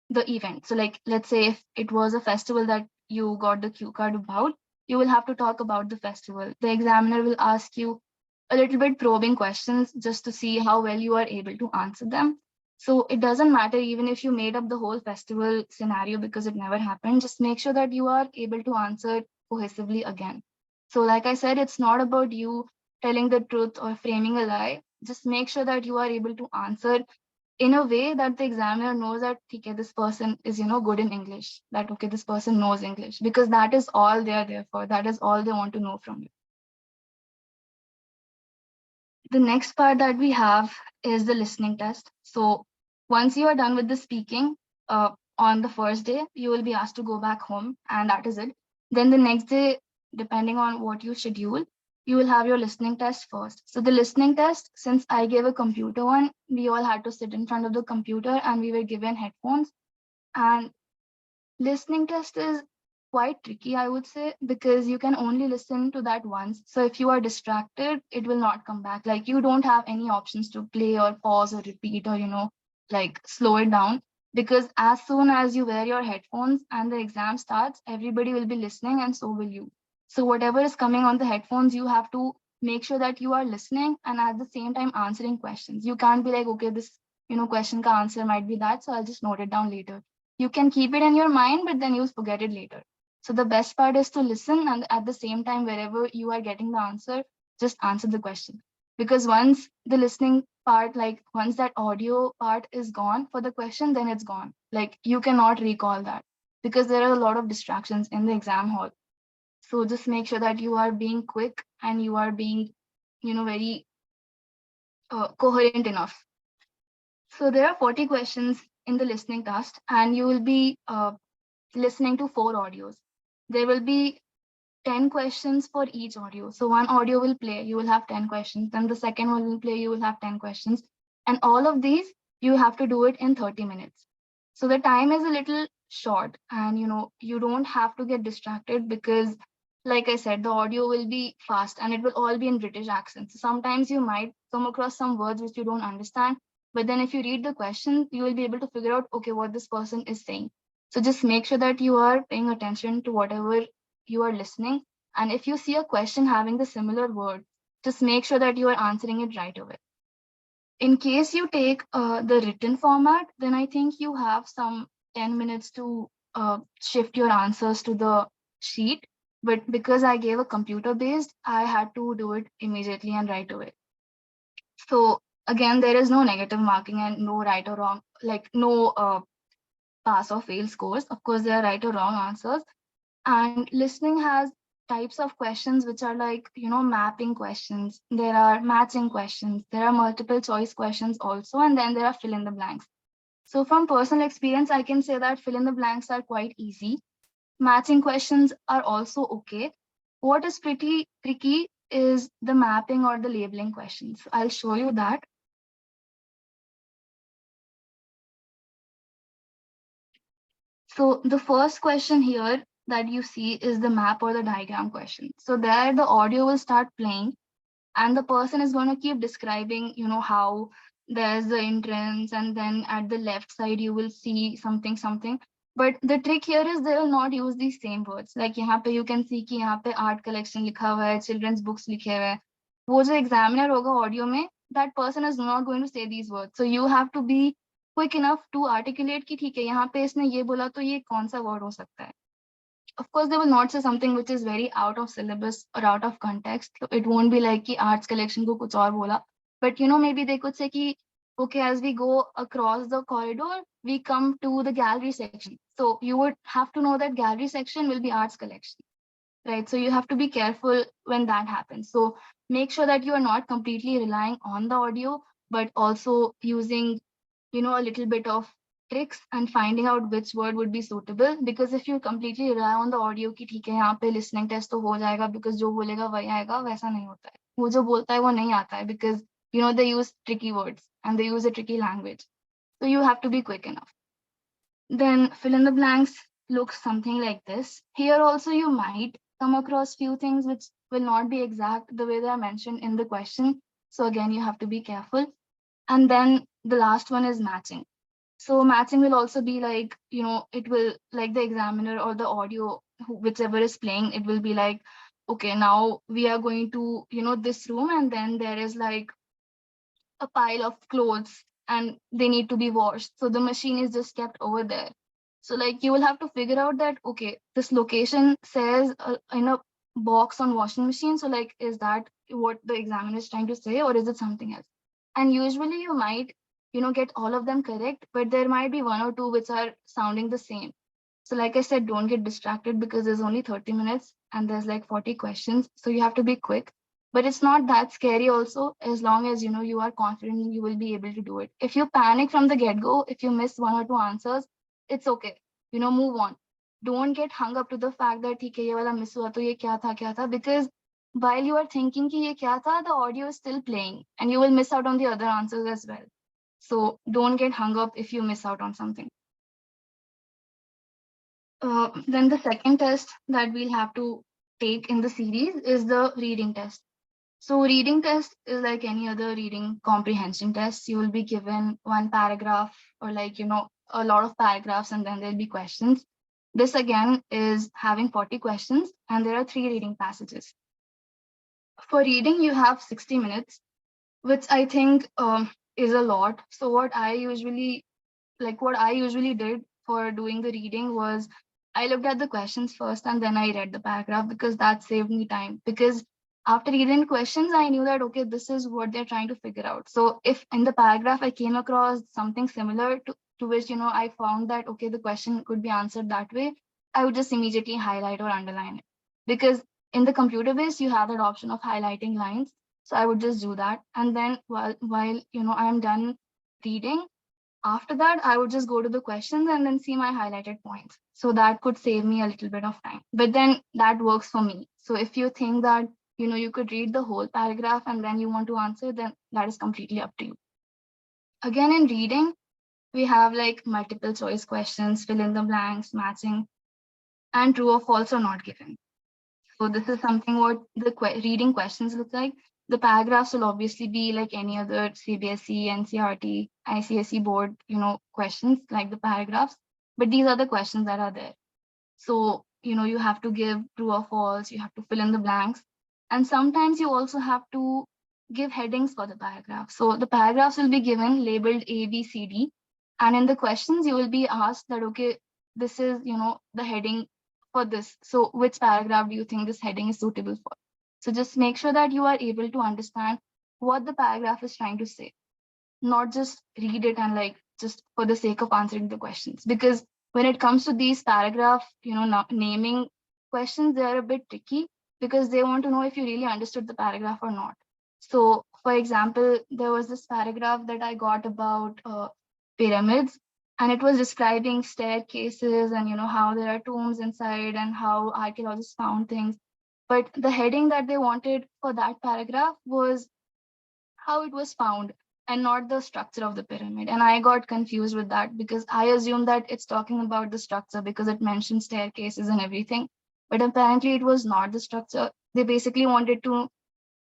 the event. So like, let's say if it was a festival that you got the cue card about, you will have to talk about the festival. The examiner will ask you a little bit probing questions just to see how well you are able to answer them. So it doesn't matter even if you made up the whole festival scenario because it never happened, just make sure that you are able to answer cohesively again. So like I said, it's not about you telling the truth or framing a lie. Just make sure that you are able to answer in a way that the examiner knows that, okay, this person is, good in English, that, okay, this person knows English, because that is all they are there for. That is all they want to know from you. The next part that we have is the listening test. So once you are done with the speaking, on the first day, you will be asked to go back home, and that is it. Then the next day, depending on what you schedule, you will have your listening test first. So the listening test, since I gave a computer one, we all had to sit in front of the computer and we were given headphones. And listening test is quite tricky, I would say, because you can only listen to that once. So if you are distracted, it will not come back. Like you don't have any options to play or pause or repeat or, like slow it down. Because as soon as you wear your headphones and the exam starts, everybody will be listening and so will you. So whatever is coming on the headphones, you have to make sure that you are listening and at the same time answering questions. You can't be like, okay, this, question ka answer might be that, so I'll just note it down later. You can keep it in your mind, but then you'll forget it later. So the best part is to listen, and at the same time, wherever you are getting the answer, just answer the question. Because once the listening part, like once that audio part is gone for the question, then it's gone. Like you cannot recall that because there are a lot of distractions in the exam hall. So just make sure that you are being quick and you are being, very coherent enough. So there are 40 questions in the listening task, and you will be listening to 4 audios. There will be 10 questions for each audio. So one audio will play, you will have 10 questions. Then the second one will play, you will have 10 questions. And all of these, you have to do it in 30 minutes. So the time is a little short, and you don't have to get distracted because, like I said, the audio will be fast and it will all be in British accent. So sometimes you might come across some words which you don't understand, but then if you read the question, you will be able to figure out, okay, what this person is saying. So just make sure that you are paying attention to whatever you are listening. And if you see a question having the similar word, just make sure that you are answering it right away. In case you take the written format, then I think you have some 10 minutes to shift your answers to the sheet. But because I gave a computer based, I had to do it immediately and right away. So again, there is no negative marking and no right or wrong, like no pass or fail scores. Of course, there are right or wrong answers. And listening has types of questions which are like, mapping questions. There are matching questions. There are multiple choice questions also. And then there are fill in the blanks. So from personal experience, I can say that fill in the blanks are quite easy. Matching questions are also okay. What is pretty tricky is the mapping or the labeling questions. I'll show you that. So the first question here that you see is the map or the diagram question. So there the audio will start playing and the person is going to keep describing, how there's the entrance and then at the left side you will see something. But the trick here is they will not use these same words. Like यहाँ पे you can see कि यहाँ पे art collection लिखा हुआ है, children's books लिखे हुए हैं. वो जो examiner होगा audio में, that person is not going to say these words. So you have to be quick enough to articulate कि ठीक है यहाँ पे इसने ये बोला तो ये कौन सा word हो सकता है. Of course, they will not say something which is very out of syllabus or out of context. So it won't be like कि arts collection को कुछ और बोला. But maybe they could say कि okay, as we go across the corridor, we come to the gallery section. So you would have to know that gallery section will be arts collection, right? So you have to be careful when that happens. So make sure that you are not completely relying on the audio, but also using, a little bit of tricks and finding out which word would be suitable. Because if you completely rely on the audio कि ठीक है यहाँ पे listening test तो हो जाएगा because जो बोलेगा वही आएगा, वैसा नहीं होता है. वो जो बोलता है वो नहीं आता है because they use tricky words and they use a tricky language. So you have to be quick enough. Then fill in the blanks looks something like this. Here also you might come across few things which will not be exact the way they are mentioned in the question. So again, you have to be careful. And then the last one is matching. So matching will also be like, it will, like the examiner or the audio, whichever is playing, it will be like, okay, now we are going to, this room, and then there is like a pile of clothes and they need to be washed. So the machine is just kept over there. So like you will have to figure out that, okay, this location says in a box on washing machine. So like, is that what the examiner is trying to say, or is it something else? And usually you might, get all of them correct, but there might be one or two which are sounding the same. So like I said, don't get distracted because there's only 30 minutes and there's like 40 questions. So you have to be quick. But it's not that scary also, as long as you are confident you will be able to do it. If you panic from the get-go, if you miss one or two answers, it's okay. Move on. Don't get hung up to the fact that ठीक है ये वाला miss हुआ तो ये क्या था, because while you are thinking कि ये क्या था, the audio is still playing and you will miss out on the other answers as well. So don't get hung up if you miss out on something. Then the second test that we'll have to take in the series is the reading test. So reading test is like any other reading comprehension test. You will be given one paragraph or like, a lot of paragraphs, and then there'll be questions. This again is having 40 questions and there are 3 reading passages. For reading, you have 60 minutes, which I think is a lot. So what I usually did for doing the reading was I looked at the questions first and then I read the paragraph, because that saved me time. Because after reading questions, I knew that, okay, this is what they're trying to figure out. So if in the paragraph I came across something similar to which, I found that, okay, the question could be answered that way, I would just immediately highlight or underline it. Because in the computer base, you have that option of highlighting lines. So I would just do that. And then while I'm done reading, after that, I would just go to the questions and then see my highlighted points. So that could save me a little bit of time. But then that works for me. So if you think that, you could read the whole paragraph and then you want to answer, then that is completely up to you. Again, in reading, we have like multiple choice questions, fill in the blanks, matching, and true or false or not given. So this is something what the reading questions look like. The paragraphs will obviously be like any other CBSE, NCERT, ICSE board, questions like the paragraphs. But these are the questions that are there. So, you have to give true or false, you have to fill in the blanks. And sometimes you also have to give headings for the paragraph. So the paragraphs will be given labeled A, B, C, D. And in the questions, you will be asked that, okay, this is, the heading for this. So which paragraph do you think this heading is suitable for? So just make sure that you are able to understand what the paragraph is trying to say, not just read it and like just for the sake of answering the questions. Because when it comes to these paragraph, naming questions, they are a bit tricky because they want to know if you really understood the paragraph or not. So for example, there was this paragraph that I got about pyramids, and it was describing staircases and how there are tombs inside and how archaeologists found things. But the heading that they wanted for that paragraph was how it was found and not the structure of the pyramid. And I got confused with that because I assumed that it's talking about the structure because it mentioned staircases and everything. But apparently it was not the structure. They basically wanted to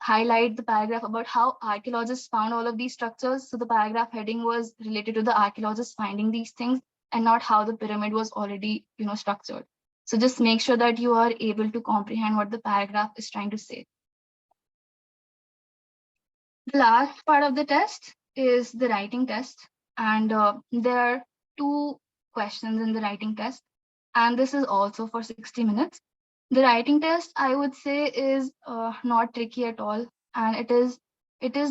highlight the paragraph about how archaeologists found all of these structures. So the paragraph heading was related to the archaeologists finding these things. and not how the pyramid was already, structured. So just make sure that you are able to comprehend what the paragraph is trying to say. The last part of the test is the writing test, and there are 2 questions in the writing test, and this is also for 60 minutes. The writing test, I would say, is not tricky at all, and it is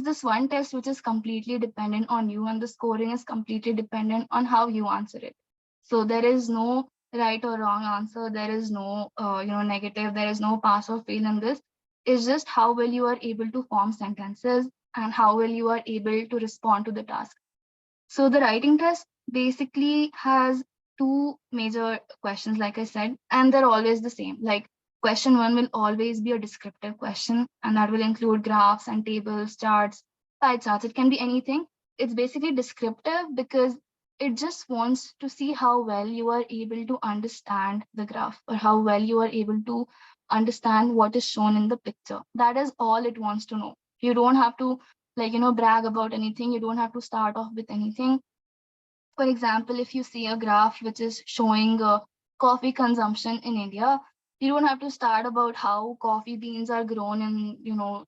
this one test which is completely dependent on you, and the scoring is completely dependent on how you answer it. So there is no right or wrong answer. There is no negative. There is no pass or fail in this. It's just how well you are able to form sentences and how well you are able to respond to the task. So the writing test basically has 2 major questions, like I said, and they're always the same. Like question 1 will always be a descriptive question, and that will include graphs and tables, charts, pie charts. It can be anything. It's basically descriptive because it just wants to see how well you are able to understand the graph or how well you are able to understand what is shown in the picture. That is all it wants to know. You don't have to brag about anything. You don't have to start off with anything. For example, if you see a graph which is showing coffee consumption in India, you don't have to start about how coffee beans are grown in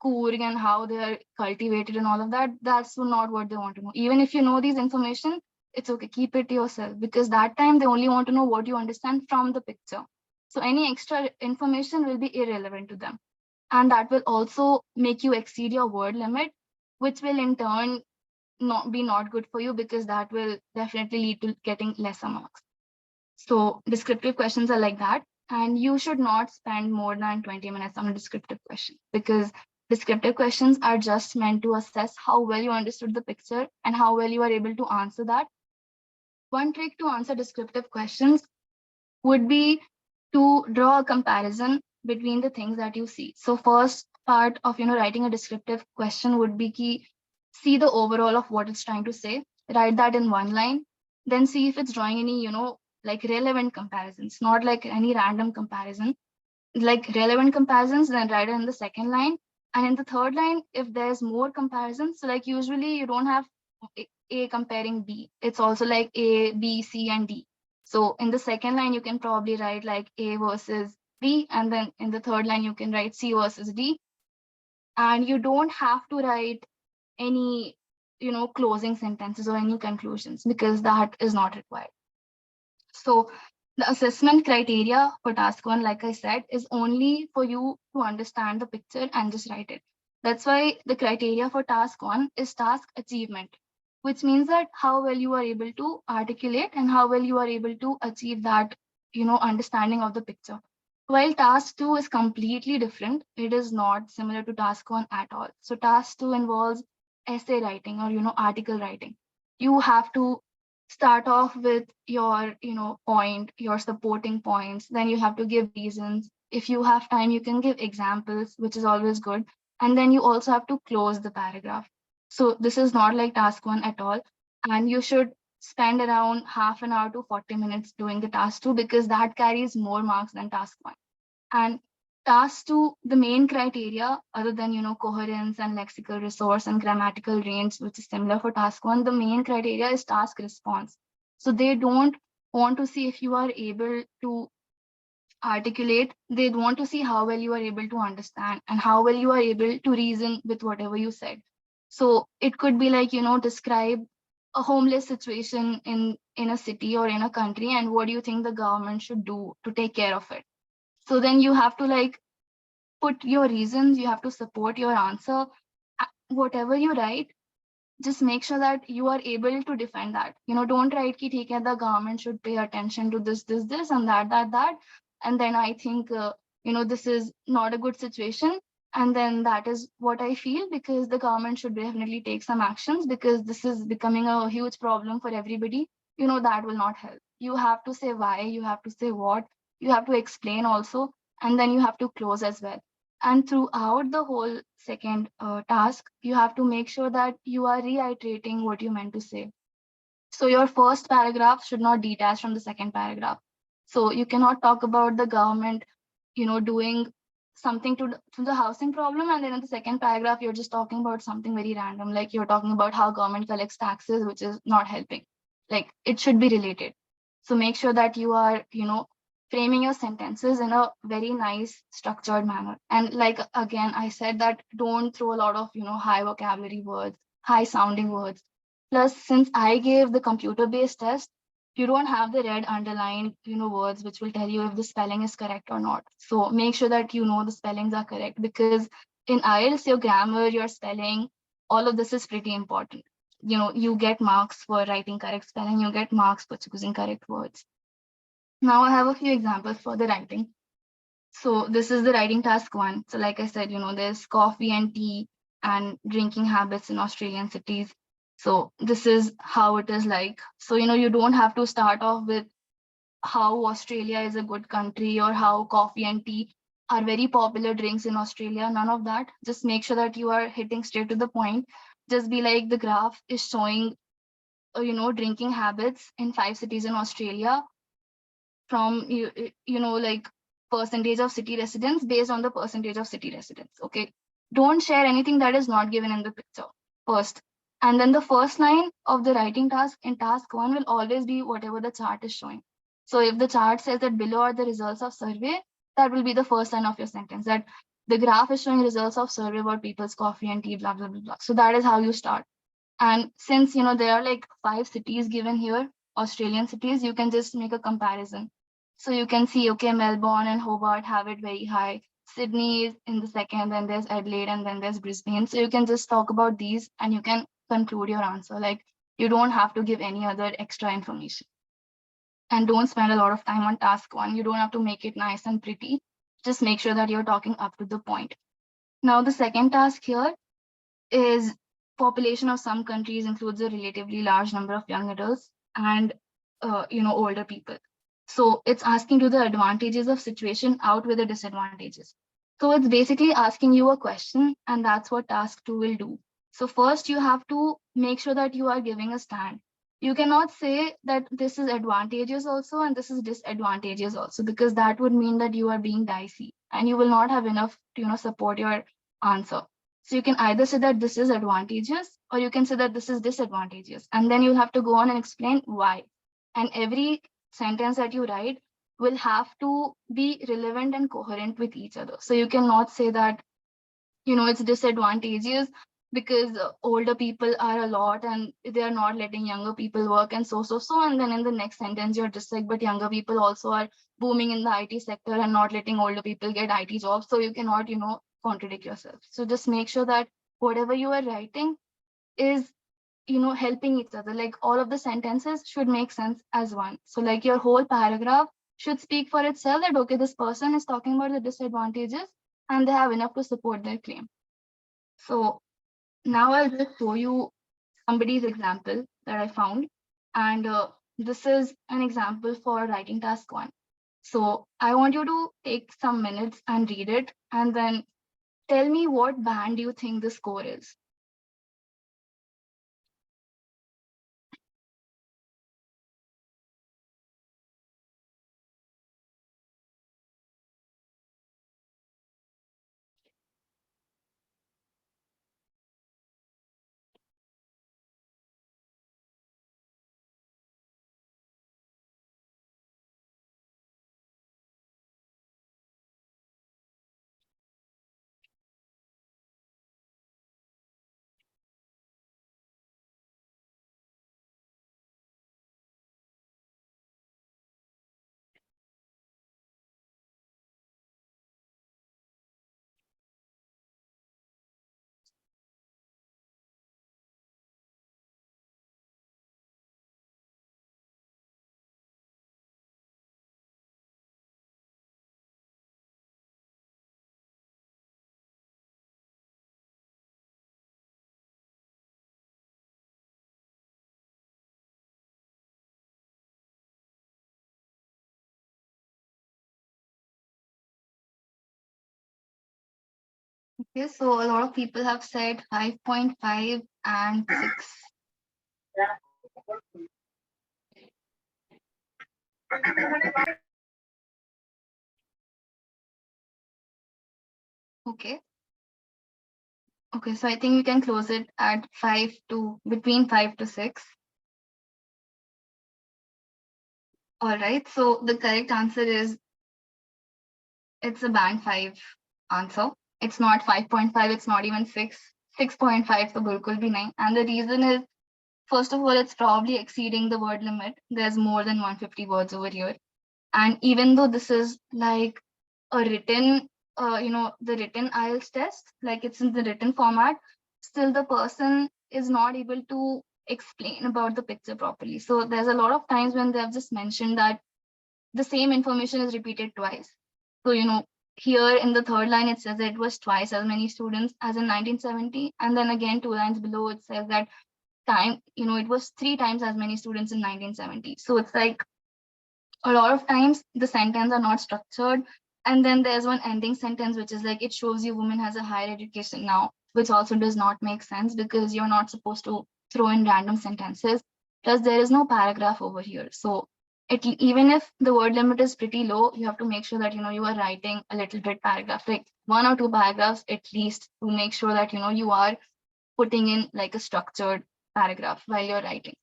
Coorg and how they are cultivated and all of that. That's not what they want to know. Even if you know these information, it's okay, keep it to yourself, because that time they only want to know what you understand from the picture. So any extra information will be irrelevant to them, and that will also make you exceed your word limit, which will in turn not good for you, because that will definitely lead to getting lesser marks. So descriptive questions are like that, and you should not spend more than 20 minutes on a descriptive question, because descriptive questions are just meant to assess how well you understood the picture and how well you are able to answer that. One trick to answer descriptive questions would be to draw a comparison between the things that you see. So first part of writing a descriptive question would be key, see the overall of what it's trying to say, write that in one line, then see if it's drawing any like relevant comparisons, not like any random comparison, like relevant comparisons, then write it in the second line. And in the third line, if there's more comparisons, so like usually you don't have A comparing B, it's also like A, B, C, and D. So in the second line, you can probably write like A versus B, and then in the third line, you can write C versus D. And you don't have to write any, closing sentences or any conclusions, because that is not required. So the assessment criteria for task 1, like I said, is only for you to understand the picture and just write it. That's why the criteria for task 1 is task achievement, which means that how well you are able to articulate and how well you are able to achieve that, understanding of the picture. While task 2 is completely different, it is not similar to task 1 at all. So task 2 involves essay writing or, article writing. You have to start off with your point, your supporting points, then you have to give reasons. If you have time, you can give examples, which is always good, and then you also have to close the paragraph. So this is not like task 1 at all, and you should spend around half an hour to 40 minutes doing the task 2, because that carries more marks than task 1. And task 2, the main criteria, other than coherence and lexical resource and grammatical range, which is similar for task 1, the main criteria is task response. So they don't want to see if you are able to articulate, they want to see how well you are able to understand and how well you are able to reason with whatever you said. So it could be like describe a homeless situation in a city or in a country, and what do you think the government should do to take care of it. So then you have to like put your reasons, you have to support your answer. Whatever you write, just make sure that you are able to defend that. Don't write ki theek hai, the government should pay attention to this and that, and then I think this is not a good situation, and then that is what I feel, because the government should definitely take some actions, because this is becoming a huge problem for everybody. That will not help. You have to say why, you have to say what, you have to explain also, and then you have to close as well. And throughout the whole second task, you have to make sure that you are reiterating what you meant to say. So your first paragraph should not detach from the second paragraph. So you cannot talk about the government, doing something to the housing problem, and then in the second paragraph, you're just talking about something very random, like you're talking about how government collects taxes, which is not helping. like it should be related. So make sure that you are, framing your sentences in a very nice structured manner. And like again, I said that don't throw a lot of, high vocabulary words, high sounding words. Plus, since I gave the computer based test, you don't have the red underlined, words which will tell you if the spelling is correct or not. So make sure that you know the spellings are correct, because in IELTS, your grammar, your spelling, all of this is pretty important. You get marks for writing correct spelling, you get marks for choosing correct words. Now I have a few examples for the writing. So this is the writing task 1. So like I said, there's coffee and tea and drinking habits in Australian cities. So this is how it is like. So, you don't have to start off with how Australia is a good country or how coffee and tea are very popular drinks in Australia. None of that. Just make sure that you are hitting straight to the point. Just be like, the graph is showing, drinking habits in 5 cities in Australia from, like percentage of city residents based on the percentage of city residents. Okay. Don't share anything that is not given in the picture first. And then the first line of the writing task in task 1 will always be whatever the chart is showing. So if the chart says that below are the results of survey, that will be the first line of your sentence, that the graph is showing results of survey about people's coffee and tea, blah, blah, blah, blah. So that is how you start. And since, there are like 5 cities given here, Australian cities, you can just make a comparison. So you can see, okay, Melbourne and Hobart have it very high. Sydney is in the second, then there's Adelaide, and then there's Brisbane. So you can just talk about these and you can conclude your answer. Like, you don't have to give any other extra information. And don't spend a lot of time on task 1. You don't have to make it nice and pretty. Just make sure that you're talking up to the point. Now, the second task here is population of some countries includes a relatively large number of young adults and older people. So it's asking, do the advantages of situation outweigh the disadvantages? So it's basically asking you a question, and that's what task 2 will do. So first you have to make sure that you are giving a stand. You cannot say that this is advantageous also and this is disadvantageous also, because that would mean that you are being dicey and you will not have enough to support your answer. So you can either say that this is advantageous or you can say that this is disadvantageous. And then you have to go on and explain why. And every sentence that you write will have to be relevant and coherent with each other. So you cannot say that, it's disadvantageous because older people are a lot and they are not letting younger people work and so. And then in the next sentence, you're just like, but younger people also are booming in the IT sector and not letting older people get IT jobs. So you cannot, contradict yourself. So just make sure that whatever you are writing is, helping each other. Like all of the sentences should make sense as one. So like your whole paragraph should speak for itself that, okay, this person is talking about the disadvantages and they have enough to support their claim. So now I'll just show you somebody's example that I found. And this is an example for writing task 1. So I want you to take some minutes and read it and then tell me what band you think the score is. Okay, so a lot of people have said 5.5 and 6. Okay. Okay, so I think we can close it at 5 to between 5 to 6. All right. So the correct answer is it's a band 5 answer. It's not 5.5. It's not even 6. 6.5. So bilkul bhi nahi. And the reason is, first of all, it's probably exceeding the word limit. There's more than 150 words over here. And even though this is like a written, the written IELTS test, like it's in the written format, still the person is not able to explain about the picture properly. So there's a lot of times when they have just mentioned that the same information is repeated twice. So, here in the third line, it says that it was twice as many students as in 1970. And then again, 2 lines below, it says that it was 3 times as many students in 1970. So it's like a lot of times the sentence are not structured. And then there's one ending sentence, which is like, it shows you woman has a higher education now, which also does not make sense because you're not supposed to throw in random sentences. Plus, there is no paragraph over here. So even if the word limit is pretty low, you have to make sure that, you are writing a little bit paragraph, like 1 or 2 paragraphs at least, to make sure that, you are putting in like a structured paragraph while you're writing.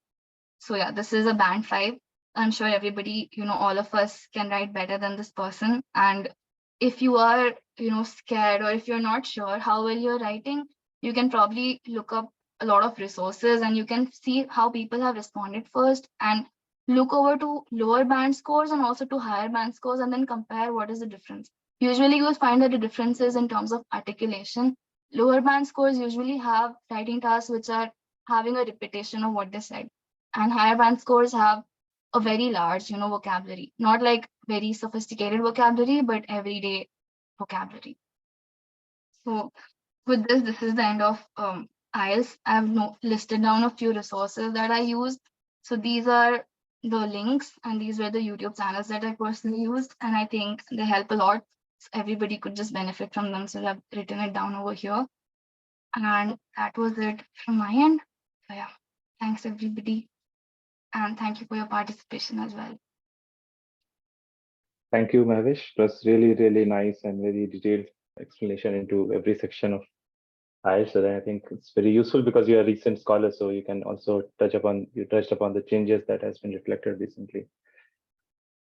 So yeah, this is a band 5. I'm sure everybody, all of us can write better than this person. And if you are, scared, or if you're not sure how well you're writing, you can probably look up a lot of resources and you can see how people have responded first, and look over to lower band scores and also to higher band scores, and then compare what is the difference. Usually you will find that the differences in terms of articulation. Lower band scores usually have writing tasks which are having a repetition of what they said, and higher band scores have a very large, vocabulary, not like very sophisticated vocabulary, but everyday vocabulary. So with this is the end of IELTS. I've listed down a few resources that I used. So these are the links, and these were the YouTube channels that I personally used, and I think they help a lot. So everybody could just benefit from them. So I've written it down over here. And that was it from my end. So yeah, thanks everybody. And thank you for your participation as well. Thank you, Mavish. It was really, really nice and very detailed explanation into every section of IELTS. So I think it's very useful because you're a recent scholar, so you can also touched upon the changes that has been reflected recently.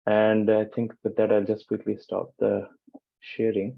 And I think with that, I'll just quickly stop the sharing.